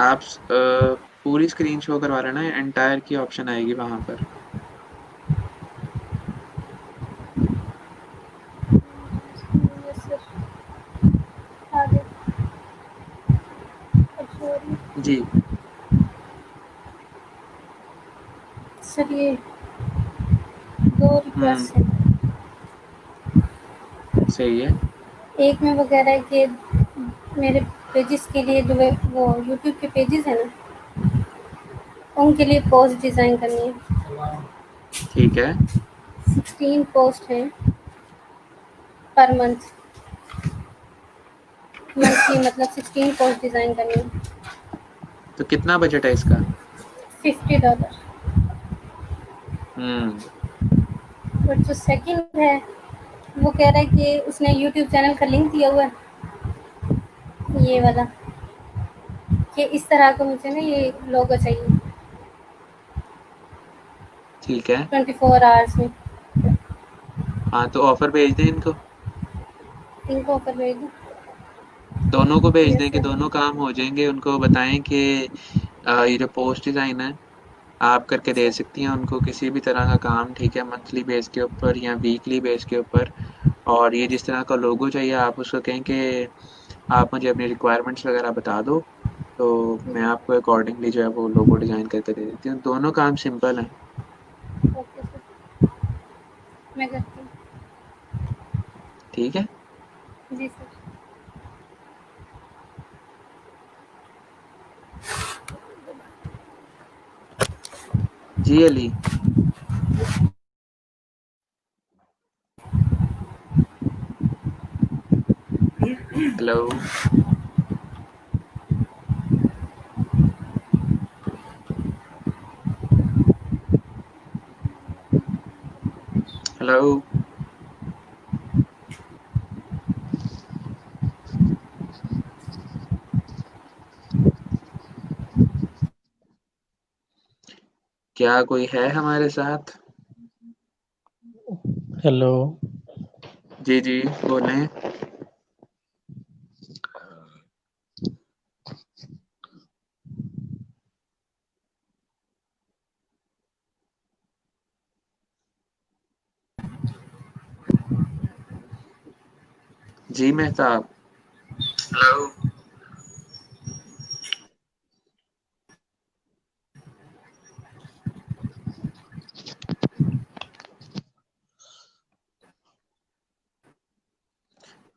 आप पूरी स्क्रीन शो करवा लेना, एंटायर की ऑप्शन आएगी वहां पर। यस सर, आगे सॉरी जी। सर, ये दो हम्म। रिक्वेस्ट है। सही है। एक में वो कह रहा है कि मेरे पेजेस के लिए जो है वो यूट्यूब के पेजेस है ना, उनके लिए पोस्ट डिज़ाइन करनी है। ठीक है। 16 पोस्ट हैं पर मंथ, मंथली मतलब 16 पोस्ट डिज़ाइन करनी है। तो कितना बजट है इसका? $50। हम्म। और जो सेकंड है, वो कह रहा है कि उसने यूट्यूब चैनल का लिंक दिया हुआ है, ये वाला, कि इस तरह का मुझे ना ये लोगो चाहिए ठीक है। 24 आवर्स में। हाँ तो ऑफर भेज दें इनको। इनको ऊपर भेज दो। दोनों को भेज यस दें कि सर। दोनों काम हो जाएंगे। उनको बताएं कि ये जो पोस्ट डिज़ाइन है आप करके दे सकती हैं उनको किसी भी तरह का काम, ठीक है, मंथली बेस के ऊपर या वीकली बेस के ऊपर। और ये जिस तरह का लोगो चाहिए आप उसको कहें कि आप मुझे अपनी रिक्वायरमेंट्स वगैरह बता दो, तो मैं आपको अकॉर्डिंगली जो है वो लोगो डिज़ाइन करके दे देती हूँ। दोनों काम सिंपल हैं। ओके सर, मैं करती हूँ। ठीक है। जी सर। जी अली। हेलो। हेलो। क्या कोई है हमारे साथ? हेलो। जी जी, बोलें। जी मेहताब। हेलो।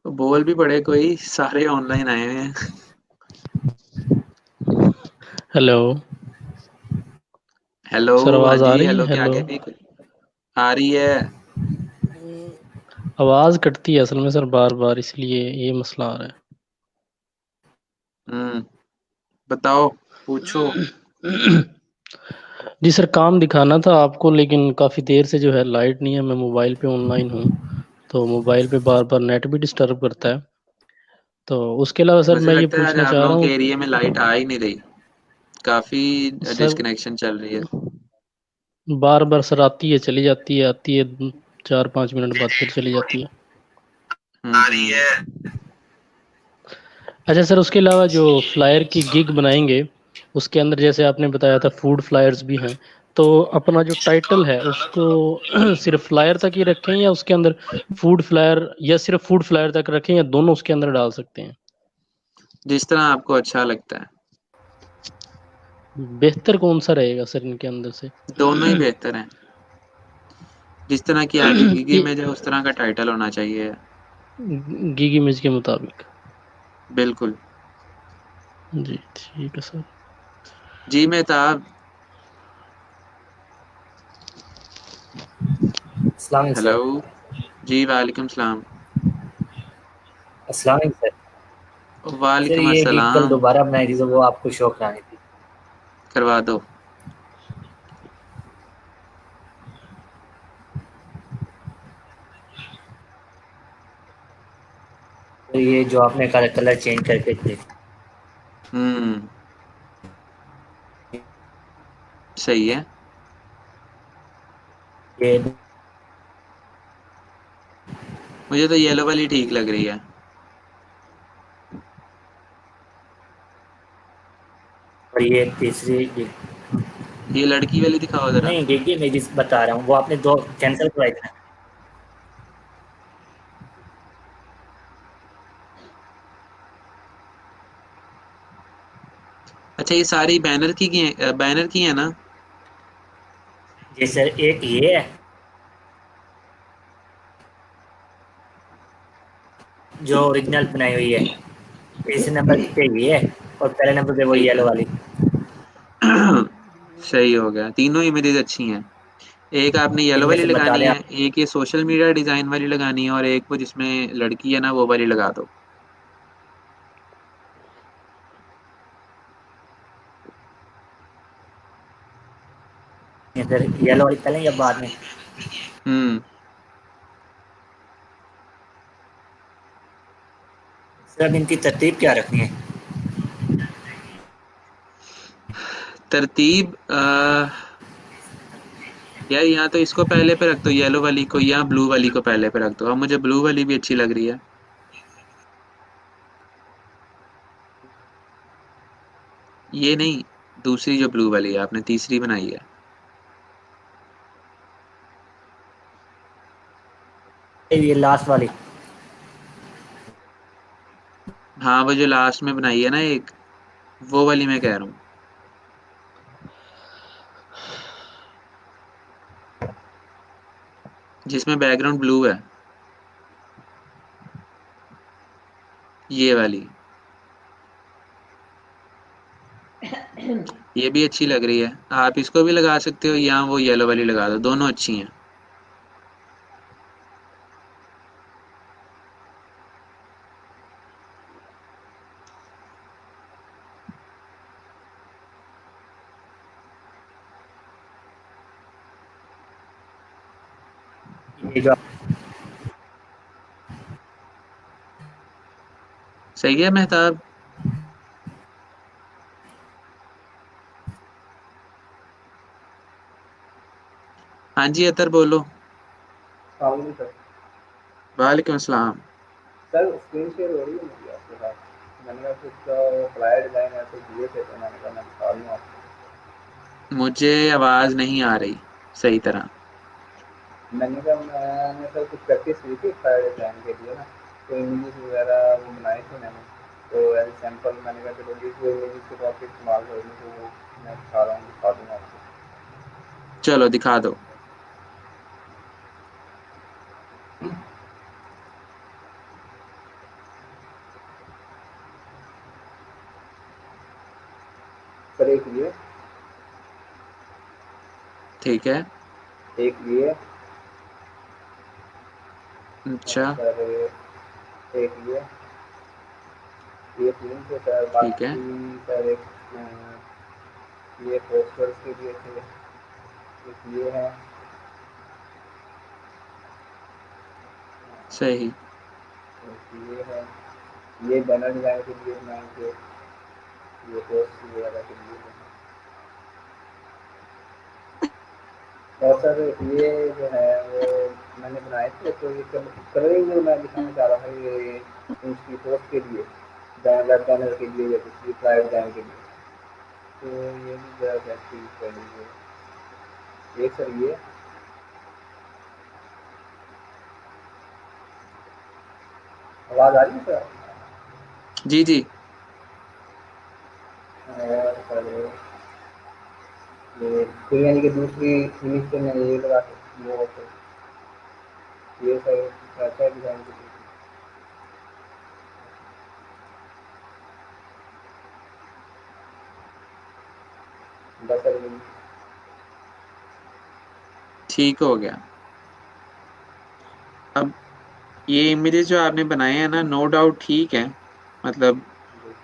तो बोल भी पड़े, कोई सारे ऑनलाइन आए हुए हैं। हेलो। हेलो। सर हाँ आवाज़ आ जी, रही है? हेलो के हेलो। आगे भी आ रही है। आवाज़ कटती है असल में सर, बार बार, इसलिए ये मसला आ रहा हम्म। बताओ, पूछो। है। जी सर, काम दिखाना था आपको, लेकिन काफ़ी देर से जो है लाइट नहीं है। मैं मोबाइल पे ऑनलाइन हूँ, तो मोबाइल पे बार बार नेट भी डिस्टर्ब करता है। तो उसके अलावा सर मुझे मैं ये लगता है आज पूछना आप चाह रहा लोगों के हूँ एरिया में लाइट आ ही नहीं रही। काफी सर, डिस्कनेक्शन चल रही है। बार बार सर आती है चली जाती है, आती है 4-5 मिनट बाद फिर चली जाती है। आ रही है। अच्छा सर, उसके अलावा जो फ्लायर की गिग बनाएंगे, उसके अंदर जैसे आपने बताया था फूड फ्लायर्स भी हैं, तो अपना जो टाइटल है उसको सिर्फ फ्लायर तक ही रखें, या उसके अंदर फूड फ्लायर, या सिर्फ फूड फ्लायर तक रखें, या दोनों उसके अंदर डाल सकते हैं? जिस तरह आपको अच्छा लगता है। बेहतर कौन सा रहेगा सर इनके अंदर से? दोनों ही बेहतर हैं। जिस तरह की आपकी गिग ये इमेज है उस तरह का टाइटल होना चाहिए। गिग इमेज के मुताबिक? बिल्कुल। जी ठीक है सर। जी मेहताब। अस्सलाम वालेकुम हेलो। सर। जी वालेकुम सलाम। अस्सलाम वालेकुम सर। सर वालेकुम ये गिग कल अस्सलाम। दोबारा बनाई थी तो वो आपको शो करानी थी। करवा दो। तो ये जो आपने कलर चेंज करके थे, हम्म। सही है। ये मुझे तो येलो वाली ठीक लग रही है। और ये तीसरी गिग। ये लड़की वाली दिखाओ जरा। नहीं गिग ही मैं जिस बता रहा हूँ वो आपने दो कैंसिल करवाई थी ना। अच्छा ये सारी बैनर की है ना। जी सर, एक ये है जो ओरिजिनल बनाई हुई है, तीसरे नंबर पे ये है, और पहले नंबर पे वो ठीक येलो है। वाली। सही हो गया, तीनों इमेजेस अच्छी हैं। एक आपने येलो इनमें वाली से बता लगानी दें है, आप। एक ये सोशल मीडिया डिजाइन वाली लगानी है, और एक वो जिसमें लड़की है ना वो वाली लगा दो। सर येलो वाली पहले या बाद में? हम्म। सर अब इनकी तरतीब क्या रखनी है? तरतीब यार यहाँ तो इसको पहले पे रख दो येलो वाली को, या ब्लू वाली को पहले पे रख दो। अब मुझे ब्लू वाली भी अच्छी लग रही है। ये नहीं, दूसरी जो ब्लू वाली है आपने तीसरी बनाई है। ये लास्ट वाली। हाँ वो जो लास्ट में बनाई है ना एक, वो वाली मैं कह रहा हूँ, जिसमें बैकग्राउंड ब्लू है, ये वाली। ये भी अच्छी लग रही है। आप इसको भी लगा सकते हो या वो येलो वाली लगा दो, दोनों अच्छी हैं। ये जो सही है मेहताब। हाँ जी अतर बोलो। सर वालेकुम अस्सलाम। सर स्क्रीन शेयर हो रही है मेरी आपके साथ। मैंने कहा कुछ फ्लायर डिज़ाइन ऐसे दिए थे तो मैंने कहा मैं दिखा दूँ आपको। मुझे आवाज नहीं आ रही सही तरह। मैंने कहा मैंने सर कुछ प्रैक्टिस की थी फ्लायर डिज़ाइन के लिए ना, तो इमेजेस वगैरह वो बनाए थे मैंने। तो एज सैम्पल मैंने कहा चलो जिस इमेजेस को तो आप इस्तेमाल करोगे तो वो मैं दिखा रहा हूँ, दिखा दूँगा आपको। चलो दिखा दो। सर एक ये, ठीक है। एक ये, अच्छा। सर एक ये तीन थे सर। ठीक है। बाकी सर एक ये पोस्टर्स के लिए थे, एक ये है, सही। एक ये है, ये बैनर डिज़ाइन के लिए मैं जो ये पोस्ट वगैरह के लिए है। और सर ये जो है वो मैंने बनाए थे, तो ये कलरिंग जो मैं दिखाना चाह रहा था ये उसकी पोस्ट के लिए, वेब बैनर के लिए या किसी प्राइवेट डिज़ाइन के लिए, तो ये भी ज़रा बेहतरीन कर लीजिए। एक सर ये, आवाज़ आ रही है सर? जी जी। और सर ये फिर यानी कि दूसरी इमेज पे मैं ये लगा सकती वो तो ये सर अच्छा डिज़ाइन के लिए। बस सर ठीक हो गया। अब ये इमेजेस जो आपने बनाए हैं ना, नो डाउट ठीक है, मतलब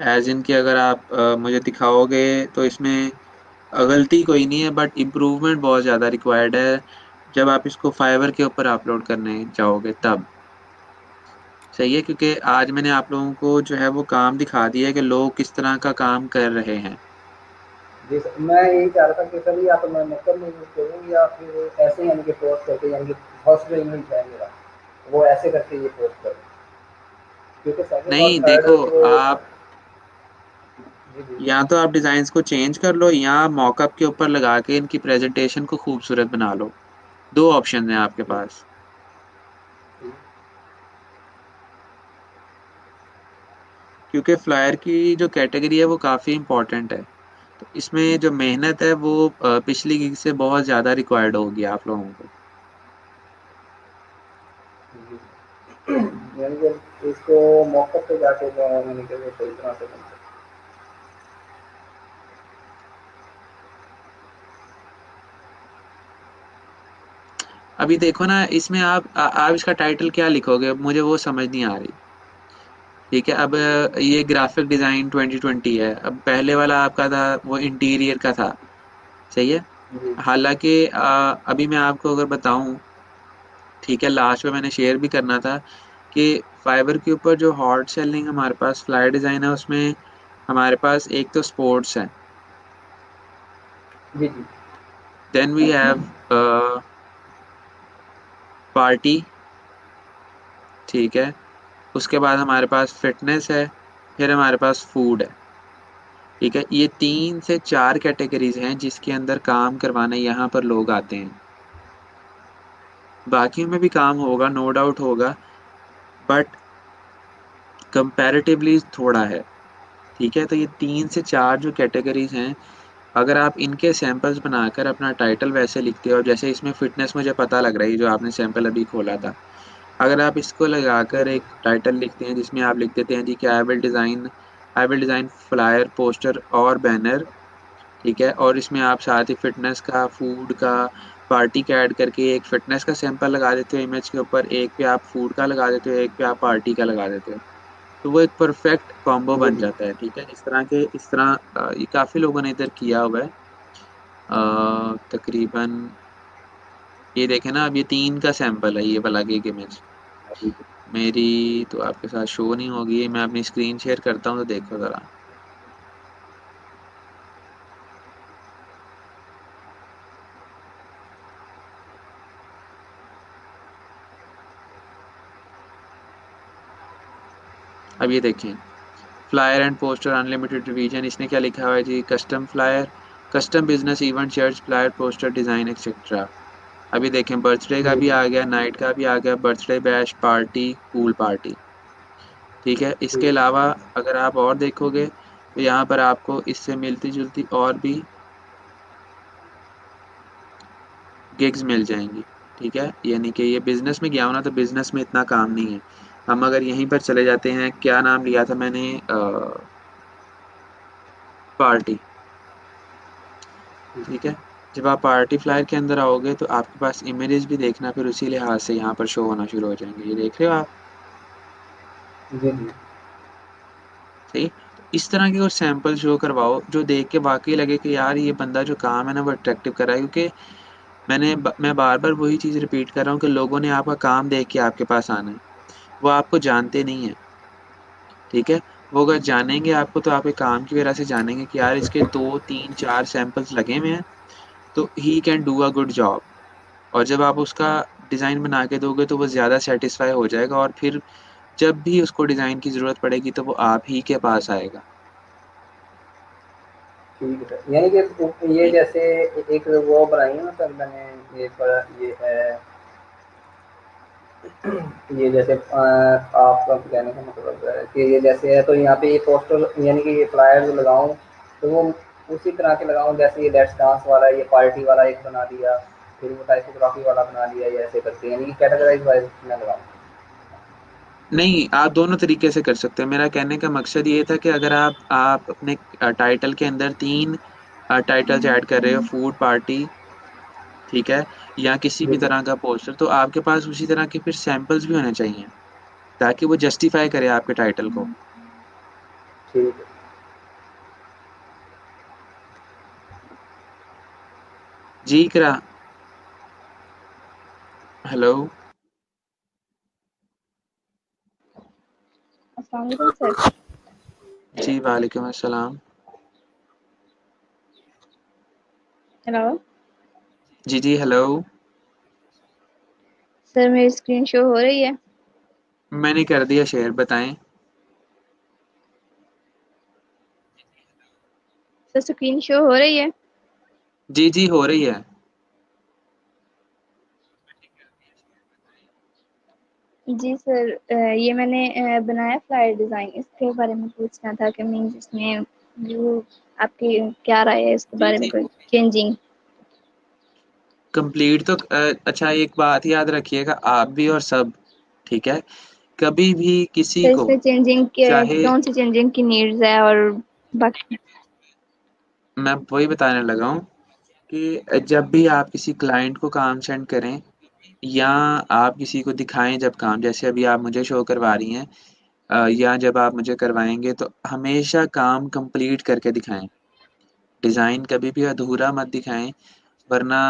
एज इन कि अगर आप मुझे दिखाओगे तो इसमें गलती कोई नहीं है, बट इम्प्रूवमेंट बहुत ज़्यादा रिक्वायर्ड है जब आप इसको फाइवर के ऊपर अपलोड करने जाओगे तब। सही है, क्योंकि आज मैंने आप लोगों को जो है वो काम दिखा दिया है कि लोग किस तरह का काम कर रहे हैं। जी सर, मैं यही चाह रहा था कि सर या तो मैं मेकअप में यूज़ करूँ या फिर ऐसे यानी कि पोस्ट करके, यानी कि हॉस्पिटल इमेज है मेरा, वो ऐसे करके ये पोस्ट करूँ, क्योंकि सेकंड और नहीं थर्ड देखो, तो आप जी जी या तो आप डिज़ाइंस को चेंज कर लो या मॉकअप के ऊपर लगा के इनकी प्रेजेंटेशन को खूबसूरत बना लो। दो ऑप्शन हैं आपके ठीक पास। ठीक क्योंकि फ्लायर की जो कैटेगरी है वो काफ़ी इम्पोर्टेंट है, तो इसमें जो मेहनत है वो पिछली गिग से बहुत ज़्यादा रिक्वायर्ड होगी आप लोगों को। जी यानी कि इसको मॉकअप पे जाके जो है मैंने कहा सही तरह से बन सकता। अभी देखो ना, इसमें आप इसका टाइटल क्या लिखोगे, मुझे वो समझ नहीं आ रही। ठीक है, अब ये ग्राफिक डिज़ाइन 2020 है, अब पहले वाला आपका था वो इंटीरियर का था। सही है। जी हालांकि अभी मैं आपको अगर बताऊं, ठीक है, लास्ट में मैंने शेयर भी करना था कि फाइबर के ऊपर जो हॉट सेलिंग हमारे पास फ्लाई डिज़ाइन है उसमें हमारे पास एक तो स्पोर्ट्स है, जी जी देन वी हैव पार्टी। ठीक है, उसके बाद हमारे पास फिटनेस है, फिर हमारे पास फूड है। ठीक है, ये 3 से 4 कैटेगरीज हैं जिसके अंदर काम करवाने यहाँ पर लोग आते हैं। बाकियों में भी काम होगा, नो डाउट होगा, बट कंपैरेटिवली थोड़ा है। ठीक है, तो ये 3 से 4 जो कैटेगरीज हैं, अगर आप इनके सैंपल्स बनाकर अपना टाइटल वैसे लिखते हो, जैसे इसमें फिटनेस मुझे पता लग रहा है जो आपने सैंपल अभी खोला था, अगर आप इसको जी लगाकर जी एक टाइटल लिखते हैं जिसमें आप लिख देते हैं जी कि आई विल डिज़ाइन फ्लायर, पोस्टर और बैनर। ठीक है, और इसमें आप साथ ही फिटनेस का, फूड का, पार्टी का ऐड करके एक फिटनेस का सैंपल लगा देते हो इमेज के ऊपर, एक पे आप फूड का लगा देते हो, एक पे आप पार्टी का लगा देते हो, तो वो एक परफेक्ट कॉम्बो जी बन जी जाता है। ठीक है, इस तरह ये काफ़ी लोगों ने इधर किया हुआ है। तकरीबन ये देखें ना, अब ये 3 का सैंपल है, ये वाला गिग इमेज मेरी तो आपके साथ शो नहीं होगी, मैं अपनी स्क्रीन शेयर करता हूँ तो देखो ज़रा। अब ये देखें, flyer and poster unlimited revision, इसने क्या लिखा हुआ है जी, custom flyer, custom business event, church flyer, poster design etcetera. अभी देखें, बर्थडे का जी भी जी आ गया, नाइट का भी आ गया, birthday bash party, pool party. ठीक है, इसके ठीक अलावा अगर आप और देखोगे तो यहाँ पर आपको इससे मिलती जुलती और भी गिग्स मिल जाएंगी। ठीक है, यानी कि ये बिजनेस में गया हो ना, तो बिजनेस में इतना काम नहीं है। हम अगर यहीं पर चले जाते हैं, क्या नाम लिया था मैंने, पार्टी। ठीक ठीक है, जब आप पार्टी फ्लायर के अंदर आओगे तो आपके पास इमेजेस भी देखना फिर उसी लिहाज से यहाँ पर शो होना शुरू हो जाएंगे, ये देख रहे हो आप। जी जी सही, तो इस तरह के कुछ सैंपल शो करवाओ जो देख के वाकई लगे कि यार ये बंदा जो काम है ना वो अट्रैक्टिव कर रहा है, क्योंकि मैं बार बार वही चीज़ रिपीट कर रहा हूँ कि लोगों ने आपका काम देख के आपके पास आना है, वो आपको जानते नहीं है। ठीक है, वो अगर जानेंगे आपको तो आपके काम की वजह से जानेंगे कि यार इसके 2 3 4 सैंपल्स लगे हुए हैं, तो he can do a good job. और जब आप उसका डिज़ाइन बना के दोगे तो वो ज़्यादा सेटिस्फाई हो जाएगा, और फिर जब भी उसको डिज़ाइन की ज़रूरत पड़ेगी तो वो आप ही के पास आएगा। ठीक है सर, यानी कि ये ठीक। जैसे एक वो बनाई है ना सर मैंने, ये पर ये है, ये जैसे आपका कहने का मतलब है कि ये जैसे है, तो यहाँ पे ये पोस्टर यानी कि ये फ्लायर जो लगाऊं तो वो उसी तरह के लगाऊं, जैसे ये लेट्स डांस वाला, ये पार्टी वाला एक बना दिया, फिर वो टाइपोग्राफी वाला बना दिया, ये ऐसे करके यानी कि कैटेगराइज वाइज मैं लगाऊं। नहीं, आप दोनों तरीके से कर सकते हैं। मेरा कहने का मकसद ये था कि अगर आप अपने टाइटल के अंदर 3 टाइटल्स ऐड कर रहे हो, फूड, पार्टी, ठीक है, या किसी भी तरह का पोस्टर, तो आपके पास उसी तरह के फिर सैंपल्स भी होने चाहिए ताकि वो जस्टिफाई करे आपके टाइटल को। ठीक है। जी इकरा, हेलो। अस्सलाम वालेकुम सर। जी वालेकुम अस्सलाम। हेलो जी जी हेलो। सर, मेरी स्क्रीन शो हो रही है? मैंने कर दिया शेयर, बताएं। सर स्क्रीन शो हो रही है? जी जी हो रही है। जी सर, ये मैंने बनाया फ्लायर डिज़ाइन, इसके बारे में पूछना था कि मीन्स इसमें जो आपकी क्या राय है इसके जी बारे में, जी कोई चेंजिंग? कंप्लीट तो अच्छा, एक बात याद रखिएगा आप भी और सब, ठीक है, कभी भी किसी सर को, इसमें चेंजिंग चाहे, कौन सी चेंजिंग की नीड्स है और बाकी? मैं वही बताने लगा हूँ कि जब भी आप किसी क्लाइंट को काम सेंड करें या आप किसी को दिखाएं जब काम, जैसे अभी आप मुझे शो करवा रही हैं, या जब आप मुझे करवाएंगे, तो हमेशा काम कंप्लीट करके दिखाएं। डिज़ाइन कभी भी अधूरा मत दिखाएं, वरना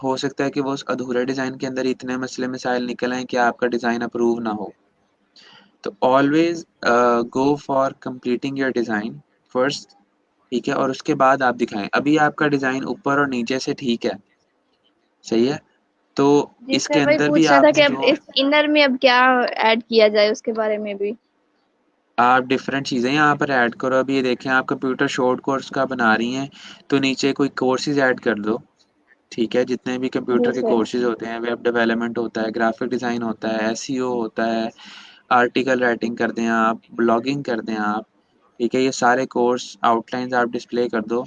हो सकता है कि वो उस अधूरे डिज़ाइन के अंदर इतने मसले मसाइल निकल आए कि आपका डिज़ाइन अप्रूव ना हो। तो always go for completing your design first, ठीक है, और उसके बाद आप दिखाएं। अभी आपका डिज़ाइन ऊपर और नीचे से ठीक है, सही है, तो जी इसके सर, वही अंदर भी पूछना था कि आपने अब जो इस इनर में अब क्या ऐड किया जाए उसके बारे में भी। आप डिफरेंट चीज़ें यहाँ पर ऐड करो। अभी ये देखें, आप कंप्यूटर शॉर्ट कोर्स का बना रही हैं, तो नीचे कोई कोर्सेज ऐड कर दो, ठीक है, जितने भी जी कंप्यूटर के सर। कोर्सेज होते हैं, वेब डेवलपमेंट होता है, ग्राफिक डिज़ाइन होता है, एसईओ होता है, आर्टिकल राइटिंग कर दें आप, ब्लॉगिंग कर दें आप, ठीक है, ये सारे कोर्स आउटलाइंस आप डिस्प्ले कर दो,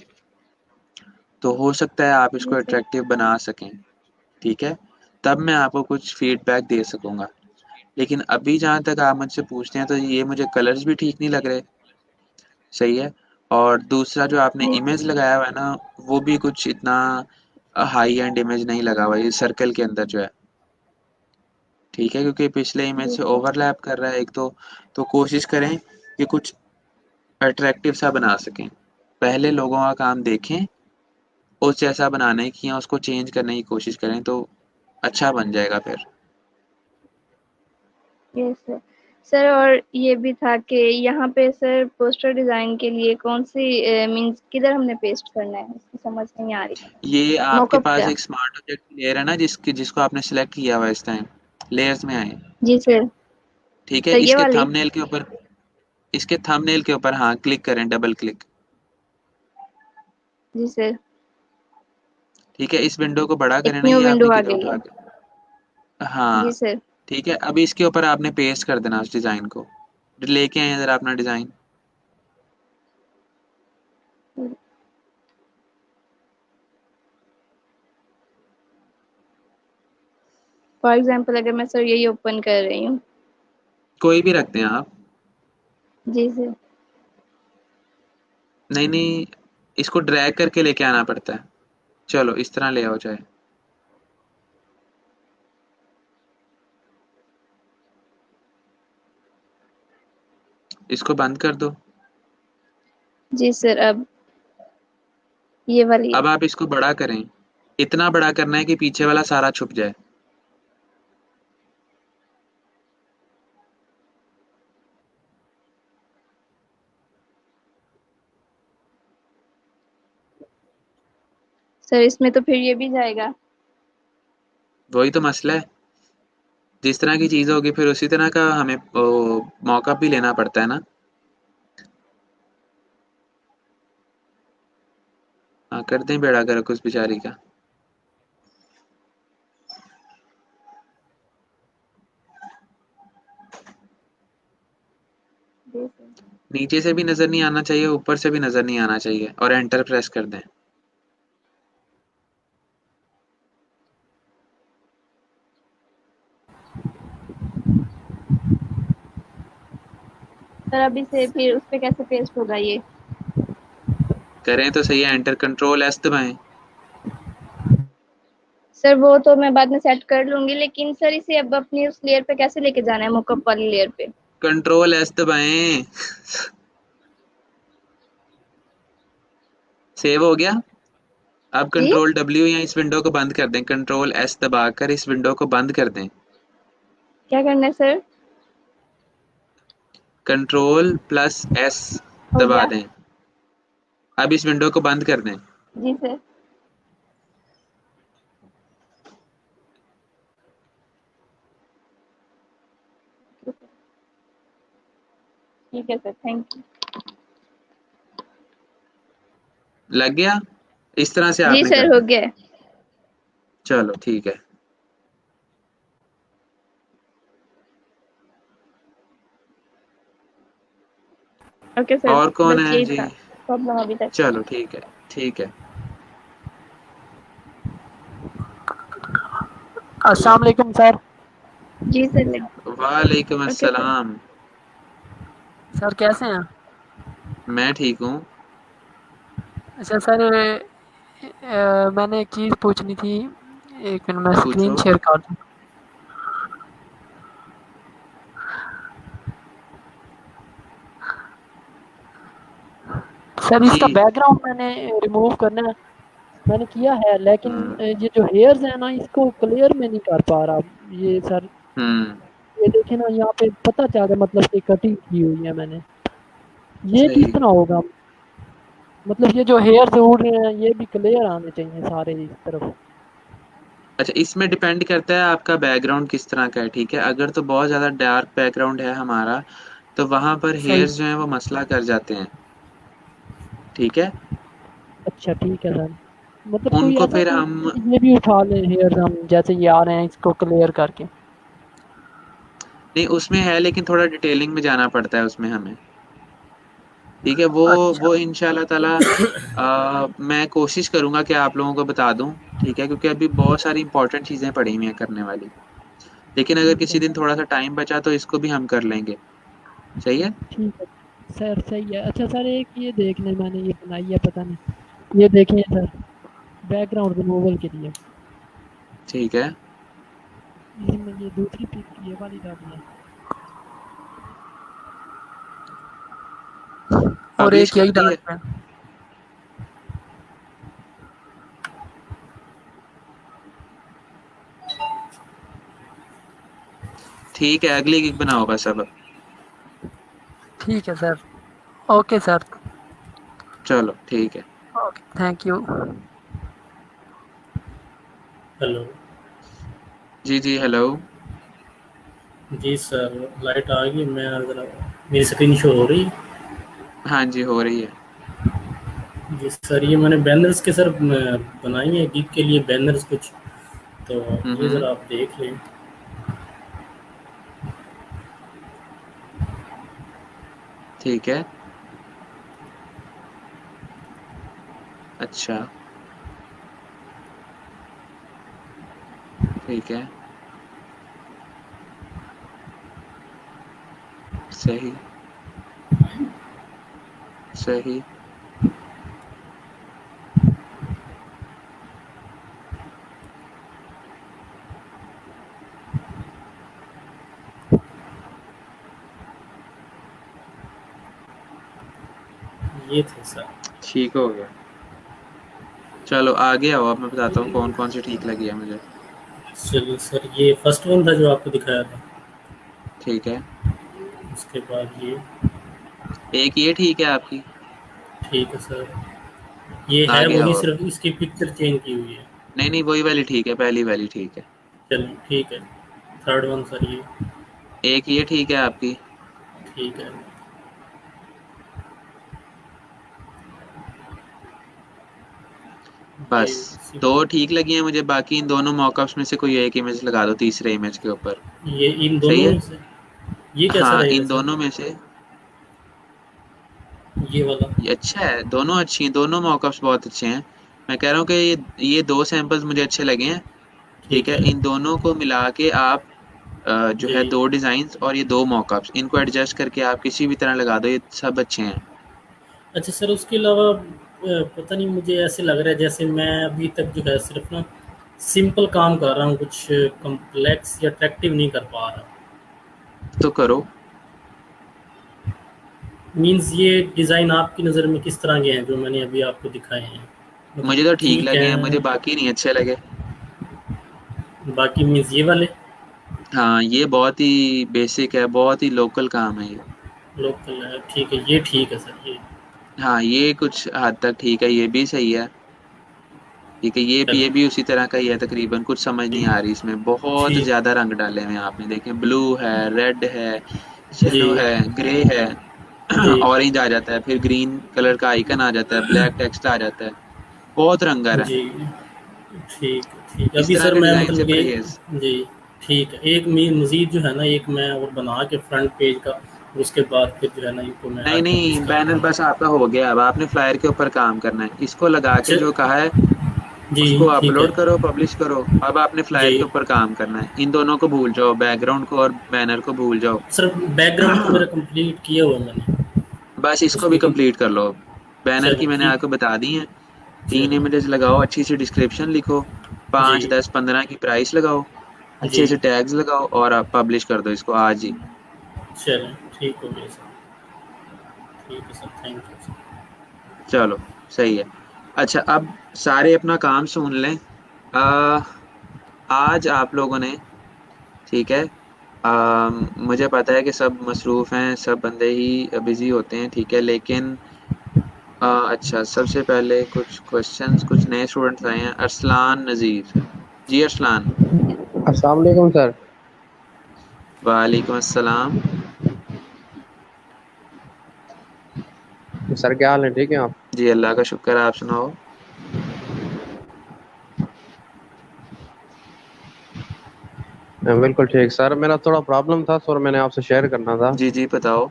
तो हो सकता है आप जी इसको सर। अट्रैक्टिव बना सकें, ठीक है, तब मैं आपको कुछ फीडबैक दे सकूँगा। लेकिन अभी जहाँ तक आप मुझसे पूछते हैं, तो ये मुझे कलर्स भी ठीक नहीं लग रहे, सही है, और दूसरा जो आपने जी इमेज लगाया हुआ है ना, वो भी कुछ इतना हाई एंड इमेज नहीं लगा हुआ, ये सर्कल के अंदर जो है, ठीक है, क्योंकि पिछले इमेज जी से सर। ओवरलैप कर रहा है एक तो कोशिश करें कि कुछ अट्रैक्टिव सा बना सकें। पहले लोगों का काम देखें, उस जैसा बनाने की या उसको चेंज करने की कोशिश करें, तो अच्छा बन जाएगा फिर। Yes sir. सर और ये भी था कि यहाँ पे सर पोस्टर डिजाइन के लिए कौन सी मींस किधर हमने पेस्ट करना है, इसकी समझ नहीं आ रही। ये आपके मॉकअप पास का? एक स्मार्ट ऑब्जेक्ट लेयर है ना, जिसको आपने सिलेक्ट किया हुआ है, इस टाइम लेयर्स में आए, जी सर। ठीक है, सर ये वाली? इसके थंबनेल के ऊपर हाँ क्लिक करें, डबल क्लिक, जी सर। ठीक है, इस विंडो को बड़ा एक करें ना, न्यू ये विंडो आपने आ किधर गई उठा है। के, हाँ, जी सर। ठीक है, अभी इसके ऊपर आपने पेस्ट कर देना उस डिज़ाइन को, लेके आए इधर अपना डिज़ाइन। फॉर एग्जांपल अगर मैं सर यही ओपन कर रही हूँ। कोई भी रखते हैं आप, जी सर। नहीं नहीं, इसको ड्रैग करके लेके आना पड़ता है, चलो इस तरह ले आओ चाहे। इसको बंद कर दो। जी सर। अब ये वाली? अब आप इसको बड़ा करें, इतना बड़ा करना है कि पीछे वाला सारा छुप जाए। सर इसमें तो फिर ये भी जाएगा। वही तो मसला है, जिस तरह की चीज़ होगी फिर उसी तरह का हमें मौका भी लेना पड़ता है ना। हाँ कर दें बेड़ा गर्क उस बेचारी का। जी सर। नीचे से भी नज़र नहीं आना चाहिए, ऊपर से भी नज़र नहीं आना चाहिए, और एंटर प्रेस कर दें। सर अभी से फिर उस पे कैसे पेस्ट होगा ये? करें तो सही है, एंटर कंट्रोल एस दबाएं। सर वो तो मैं बाद में सेट कर लूंगी, लेकिन सर इसे अब अपनी उस लेयर पे कैसे लेके जाना है, मॉकअप वाली लेयर पे? कंट्रोल एस दबाएं। सेव हो गया। अब जी कंट्रोल डब्ल्यू या इस विंडो को बंद कर दें, कंट्रोल एस दबाकर इस विंडो को बंद कर दें। क्या करना है सर? कंट्रोल प्लस एस हो दबा गया। दें। अब इस विंडो को बंद कर दें। जी सर। ठीक है सर, थैंक यू। लग गया? इस तरह से जी आपने सर, करना हो है। गया। चलो ठीक है। ओके सर, और कौन बस है यही जी? था प्रॉब्लम अभी तक। चलो ठीक है, ठीक है। अस्सलाम वालेकुम सर। जी सर। वालेकुम ओके सर। अस्सलाम। सर कैसे हैं? मैं ठीक हूँ। अच्छा सर, मैंने एक चीज़ पूछनी थी। एक मिनट, मैं स्क्रीन पूछो। शेयर कर दूँ। सर जी। इसका बैकग्राउंड मैंने रिमूव करना है, मैंने किया है, लेकिन हम्म। ये जो हेयर्स हैं ना, इसको क्लियर में नहीं कर पा रहा। ये सर, हम्म। ये देखें ना, यहाँ पे पता चल रहा है, मतलब कि कटिंग की हुई है मैंने। ये किस सही। तरह होगा? मतलब ये जो हेयर्स उड़ रहे हैं, ये भी क्लियर आने चाहिए सारे इस तरफ। अच्छा, इसमें डिपेंड करता है आपका बैकग्राउंड किस तरह का है, ठीक है। अगर तो बहुत ज़्यादा डार्क बैकग्राउंड है हमारा, तो वहाँ पर सही। हेयर्स जो हैं वो मसला कर जाते हैं, ठीक है। अच्छा ठीक है सर। मतलब कोई उनको ऐसा फिर नहीं हम कि ये भी उठा लें हेयर्स हम, जैसे ये आ रहे हैं, इसको क्लियर करके? नहीं, उसमें है लेकिन थोड़ा डिटेलिंग में जाना पड़ता है उसमें हमें, ठीक है। अच्छा। वो इंशाल्लाह ताला मैं कोशिश करूँगा कि आप लोगों को बता दूँ, ठीक है, क्योंकि अभी बहुत सारी इंपॉर्टेंट चीज़ें पड़ी हुई हैं करने वाली। लेकिन अगर ठीक है किसी दिन सर। थोड़ा सा टाइम बचा तो इसको भी हम कर लेंगे। सही है। ठीक है सर, सही है। अच्छा सर, एक ये देखने मैंने ये बनाई है, पता नहीं, ये देखें सर, बैकग्राउंड रिमूवल के लिए ठीक है। इसमें ये दूसरी पिक ये वाली डाली है, और पब्लिश एक कर यही दी है। डाली है। ठीक है, अगली गिग बनाओ बस अब। ठीक है सर। Okay sir. चलो ठीक है। Okay, thank you. हेलो। जी जी, हेलो। जी सर, लाइट आ गई। मैं ज़रा, मेरी स्क्रीन शो हो रही? हाँ जी, हो रही है। जी सर, ये मैंने बैनर्स के सर बनाई है गिग के लिए, बैनर्स कुछ, तो ये हम्म। ज़रा आप देख लें। ठीक है। अच्छा। ठीक है। सही। सही। ये थे सर। ठीक हो गया। चलो आगे आओ, अब मैं बताता हूँ कौन कौन सी ठीक लगी है मुझे। चलिए सर, ये फर्स्ट वन था जो आपको दिखाया था। ठीक है। उसके बाद ये। एक ये ठीक है आपकी। ठीक है सर। ये है आगे वही, आओ अब। सिर्फ इसकी पिक्चर चेंज की हुई है। नहीं नहीं, वही वाली ठीक है, पहली वाली ठीक है। चलिए ठीक है। थर्ड वन सर ये। एक ये ठीक है आपकी। ठीक है। ये बस इसी- दो ठीक लगी हैं मुझे, बाकी इन दोनों मॉकअप्स में से कोई एक इमेज लगा दो तीसरे इमेज के ऊपर। ये इन सही दोनों है। में से ये कैसा हाँ, रहेगा इन सर? दोनों में से। ये वाला। ये अच्छा है, दोनों अच्छी हैं, दोनों मॉकअप्स बहुत अच्छे हैं। मैं कह रहा हूँ कि ये दो सैंपल्स मुझे अच्छे लगे हैं। ठीक ठीक है, है। इन दोनों को मिला के आप जो है जी। दो डिजाइन्स और ये दो मॉकअप्स, इनको एडजस्ट करके आप किसी भी तरह लगा दो, ये सब अच्छे हैं। अच्छा सर, उसके अलावा पता नहीं, मुझे ऐसे लग रहा है जैसे मैं अभी तक जो है सिर्फ ना सिंपल काम कर रहा हूँ, कुछ कॉम्प्लेक्स या अट्रैक्टिव नहीं कर पा रहा। तो करो। मींस ये डिज़ाइन आपकी नज़र में किस तरह के हैं जो मैंने अभी आपको दिखाए हैं? मुझे तो ठीक ठीक लगे हैं, मुझे है, बाकी नहीं अच्छे लगे। बाकी मींस ये वाले हाँ, ये बहुत ही बेसिक है, बहुत ही लोकल काम है ये। लोकल है, ठीक है, ये ठीक है सर, ये हाँ, ये कुछ हद तक ठीक है, ये भी सही है। ठीक है, ये चलो भी उसी तरह का ही है तकरीबन। कुछ समझ नहीं आ रही इसमें, बहुत ठीक। ज्यादा रंग डाले हुए हैं आपने, देखें ब्लू है, रेड है, जी येलो है, ग्रे है, जी ऑरेंज आ जाता है, फिर ग्रीन कलर का आइकन आ जाता है, ब्लैक टेक्स्ट आ जाता है, बहुत रंगर है। जी, ठीक ठीक। इस अभी तरह सर के मैं डिजाइन से मतलब कि परहेज। जी ठीक है, एक मज़ीद जो है ना, एक मैं और बना के फ्रंट पेज का, उसके बाद फिर जो है ना इनको मैं नहीं आज पब्लिश नहीं, करता बैनर हूँ। बस आपका हो गया, अब आपने फ्लायर के ऊपर काम करना है, इसको लगा के जो कहा है जी उसको ठीक है। अपलोड करो, पब्लिश करो। अब आपने फ्लायर जी के ऊपर काम करना है, इन दोनों को भूल जाओ, बैकग्राउंड को और बैनर को भूल जाओ। सर बैकग्राउंड तो मेरा कंप्लीट किया हुआ है मैंने, बस इसको भी उसकी कंप्लीट कर लो। बैनर की चलो मैंने ठीक। आपको बता दी है। 3 चलो इमेजेस लगाओ, अच्छी सी डिस्क्रिप्शन लिखो, जी 5 10 15 की प्राइस लगाओ, जी अच्छे से टैग्स लगाओ और आप पब्लिश कर दो इसको आज ही। चलो ठीक हो गया सर, ठीक है सर, थैंक यू सर। चलो, सही है। अच्छा, अब सारे अपना काम सुन लें। आ, आज आप लोगों ने, ठीक है, मुझे पता है कि सब मसरूफ़ हैं, सब बंदे ही बिज़ी होते हैं, ठीक है, लेकिन अच्छा, सबसे पहले कुछ क्वेश्चंस, कुछ नए स्टूडेंट्स आए हैं। अरसलान नज़ीर। जी अरसलान। अस्सलाम वालेकुम सर। वालेकुम अस्सलाम। सर क्या हाल है, ठीक है आप? जी अल्लाह का शुक्र, आप सुनाओ। बिल्कुल ठीक सर, मेरा थोड़ा प्रॉब्लम था सर, मैंने आपसे शेयर करना था। जी जी बताओ।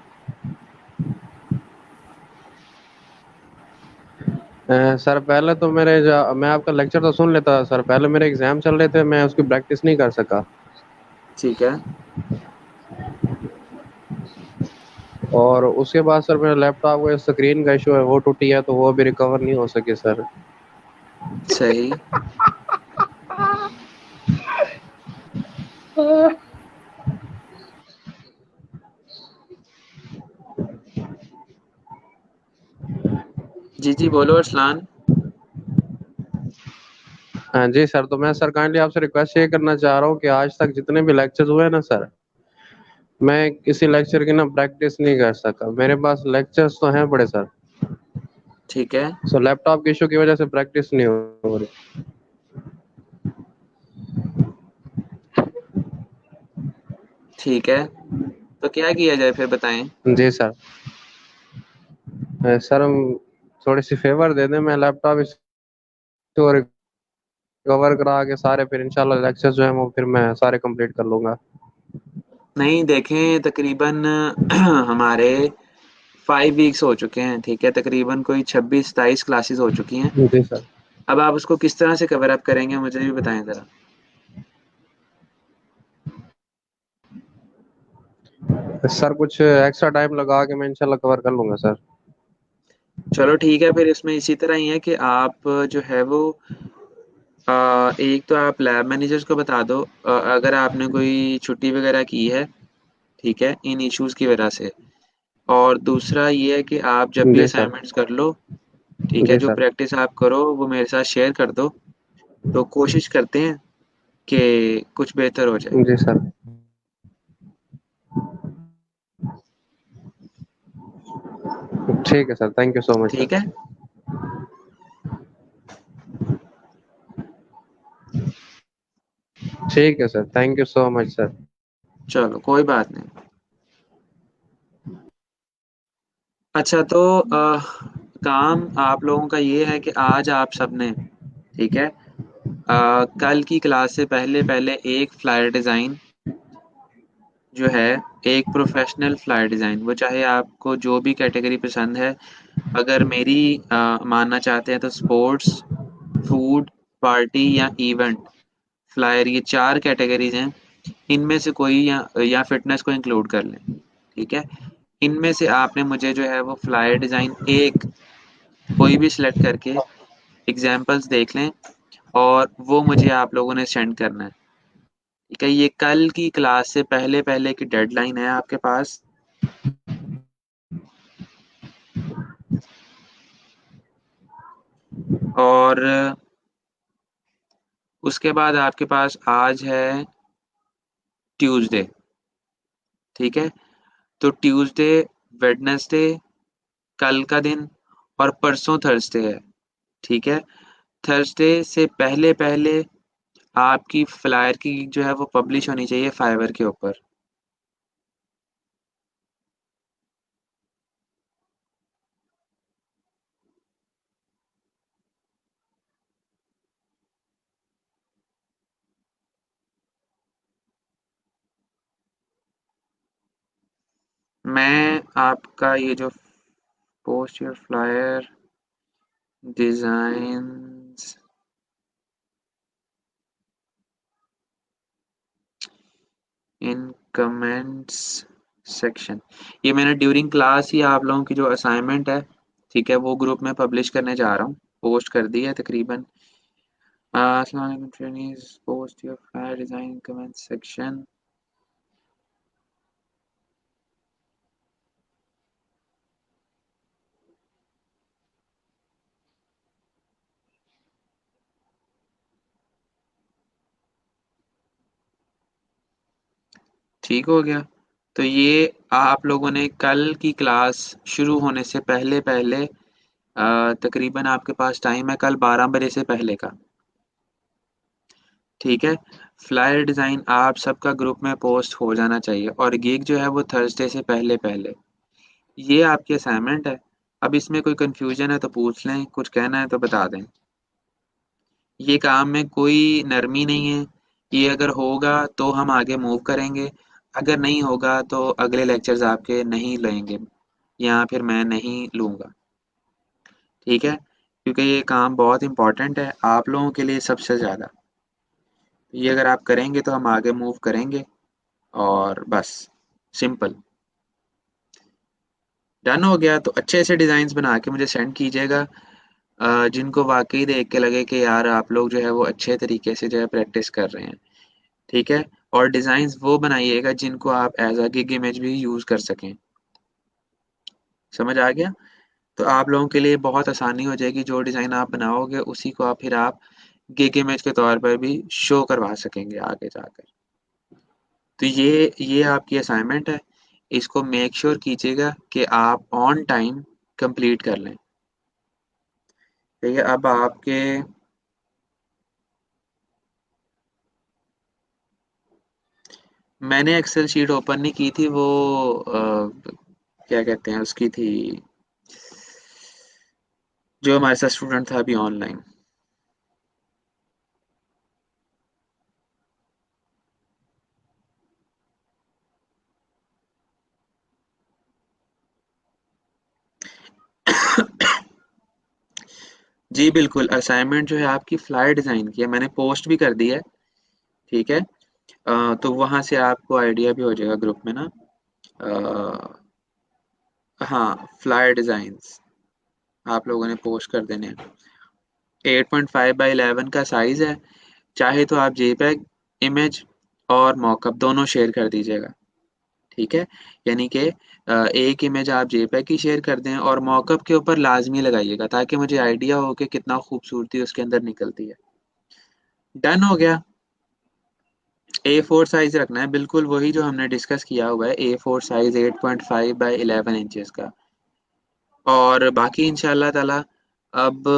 सर पहले तो मैं आपका लेक्चर तो सुन लेता सर, पहले मेरे एग्जाम चल रहे थे, मैं उसकी प्रैक्टिस नहीं कर सका। ठीक है। और उसके बाद सर मेरा लैपटॉप का स्क्रीन का इशू है, वो टूटी है, तो वो भी रिकवर नहीं हो सके सर। सही। जी जी बोलो अरसलान। हाँ जी सर, तो मैं सर काइंडली आपसे रिक्वेस्ट ये करना चाह रहा हूँ कि आज तक जितने भी लेक्चर्स हुए ना सर, मैं किसी लेक्चर की ना प्रैक्टिस नहीं कर सका। मेरे पास लेक्चर्स तो हैं बड़े सर, ठीक है। सो लैपटॉप के इशू की वजह से प्रैक्टिस नहीं हो रही। ठीक है, तो क्या किया जाए फिर बताएं। जी सर। सर हम थोड़ी सी फेवर दे दें, मैं लैपटॉप इसको रिकवर करा के सारे फिर इंशाल्लाह लेक्चर्स जो है वो फिर मैं सारे कंप्लीट कर लूंगा। नहीं, देखें तकरीबन हमारे 5 वीक्स हो चुके हैं, ठीक है, तकरीबन कोई 26 27 क्लासेस हो चुकी हैं। जी सर। अब आप उसको किस तरह से कवर अप करेंगे, मुझे भी बताएं ज़रा। सर कुछ एक्स्ट्रा टाइम लगा के मैं इंशाल्लाह कवर कर लूंगा सर। चलो ठीक है, फिर इसमें इसी तरह ही है कि आप जो है वो एक तो आप लैब मैनेजर्स को बता दो अगर आपने कोई छुट्टी वगैरह की है, ठीक है, इन इश्यूज़ की वजह से। और दूसरा ये है कि आप जब भी जी सर। असाइनमेंट्स कर लो, ठीक है, जी जो सर। प्रैक्टिस आप करो वो मेरे साथ शेयर कर दो, तो कोशिश करते हैं कि कुछ बेहतर हो जाए। जी सर। ठीक है sir, thank you so much sir. ठीक है। ठीक है sir, thank you so much sir. चलो कोई बात नहीं। अच्छा, तो काम आप लोगों का ये है कि आज आप सबने, ठीक है, कल की क्लास से पहले पहले एक फ्लायर डिज़ाइन जो है, एक प्रोफेशनल फ्लायर डिज़ाइन, वो चाहे आपको जो भी कैटेगरी पसंद है, अगर मेरी मानना चाहते हैं तो स्पोर्ट्स, फूड, पार्टी या इवेंट फ्लायर, ये 4 कैटेगरीज हैं, इनमें से कोई या फिटनेस को इंक्लूड कर लें, ठीक है। इनमें से आपने मुझे जो है वो फ्लायर डिज़ाइन एक कोई भी सिलेक्ट करके एग्जांपल्स देख लें और वो मुझे आप लोगों ने सेंड करना है। ठीक है, ये कल की क्लास से पहले पहले की डेडलाइन है आपके पास। और उसके बाद आपके पास आज है ट्यूसडे। ठीक है, तो ट्यूसडे, वेडनेसडे, कल का दिन और परसों थर्सडे है। ठीक है, थर्सडे से पहले पहले आपकी फ्लायर की जो है वो पब्लिश होनी चाहिए फाइवर के ऊपर। मैं आपका ये जो post your flyer designs in comments section, ये मैंने ड्यूरिंग क्लास ही आप लोगों की जो असाइनमेंट है, ठीक है, वो ग्रुप में पब्लिश करने जा रहा हूँ। पोस्ट कर दी है तकरीबन। अस्सलाम वालेकुम trainees, post your flyer design comment section. ठीक हो गया। तो ये आप लोगों ने कल की क्लास शुरू होने से पहले पहले तकरीबन आपके पास टाइम है कल 12 बजे से पहले का। ठीक है, फ्लायर डिज़ाइन आप सबका ग्रुप में पोस्ट हो जाना चाहिए और गिग जो है वो थर्सडे से पहले पहले। ये आपकी असाइनमेंट है। अब इसमें कोई कंफ्यूजन है तो पूछ लें, कुछ कहना है तो बता दें। ये काम में कोई नरमी नहीं है। ये अगर होगा तो हम आगे मूव करेंगे, अगर नहीं होगा तो अगले लेक्चर्स आपके नहीं लेंगे या फिर मैं नहीं लूँगा। ठीक है, क्योंकि ये काम बहुत इम्पोर्टेंट है आप लोगों के लिए सबसे ज़्यादा। ये अगर आप करेंगे तो हम आगे मूव करेंगे और बस सिंपल। डन हो गया तो अच्छे से डिज़ाइंस बना के मुझे सेंड कीजिएगा, जिनको वाकई देख के लगे कि यार आप लोग जो है वो अच्छे तरीके से जो है प्रैक्टिस कर रहे हैं। ठीक है, और डिज़ाइंस वो बनाइएगा जिनको आप एज अ गिग इमेज भी यूज़ कर सकें। समझ आ गया? तो आप लोगों के लिए बहुत आसानी हो जाएगी, जो डिज़ाइन आप बनाओगे उसी को आप फिर आप गिग इमेज के तौर पर भी शो करवा सकेंगे आगे जाकर। तो ये आपकी असाइनमेंट है, इसको मेक श्योर कीजिएगा कि आप ऑन टाइम कंप्लीट कर लें। ठीक है, अब आपके मैंने एक्सेल शीट ओपन नहीं की थी, वो क्या कहते हैं उसकी थी, जो हमारे साथ स्टूडेंट था अभी ऑनलाइन। जी बिल्कुल, असाइनमेंट जो है आपकी फ्लायर डिज़ाइन की है, मैंने पोस्ट भी कर दी है। ठीक है, तो वहाँ से आपको आइडिया भी हो जाएगा ग्रुप में ना। हाँ, फ्लायर डिज़ाइंस आप लोगों ने पोस्ट कर देने हैं। 8.5 बाई 11 का साइज़ है, चाहे तो आप जेपीईजी इमेज और मॉकअप दोनों शेयर कर दीजिएगा। ठीक है, यानी कि एक इमेज आप जेपीईजी की शेयर कर दें और मॉकअप के ऊपर लाजमी लगाइएगा ताकि मुझे आइडिया हो कि कितना खूबसूरती उसके अंदर निकलती है। डन हो गया। A4 साइज रखना है, बिल्कुल वही जो हमने डिस्कस किया हुआ है, A4 साइज 8.5 बाई 11 इंचेस का। और बाकी इंशाल्लाह ताला अब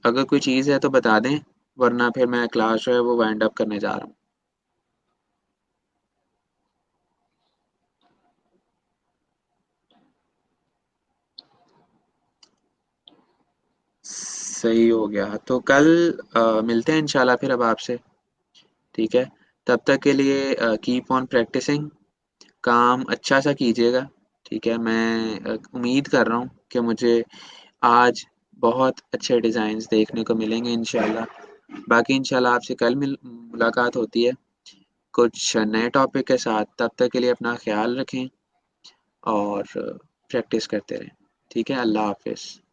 अगर कोई चीज़ है तो बता दें, वरना फिर मैं क्लास जो है वो वाइंड अप करने जा रहा हूँ। सही हो गया, तो कल मिलते हैं इंशाल्लाह फिर अब आपसे। ठीक है, तब तक के लिए कीप ऑन प्रैक्टिसिंग, काम अच्छा सा कीजिएगा। ठीक है, मैं उम्मीद कर रहा हूँ कि मुझे आज बहुत अच्छे डिज़ाइंस देखने को मिलेंगे इंशाल्लाह। बाकी इंशाल्लाह आपसे कल मुलाकात होती है कुछ नए टॉपिक के साथ। तब तक के लिए अपना ख्याल रखें और प्रैक्टिस करते रहें। ठीक है, अल्लाह हाफिज़।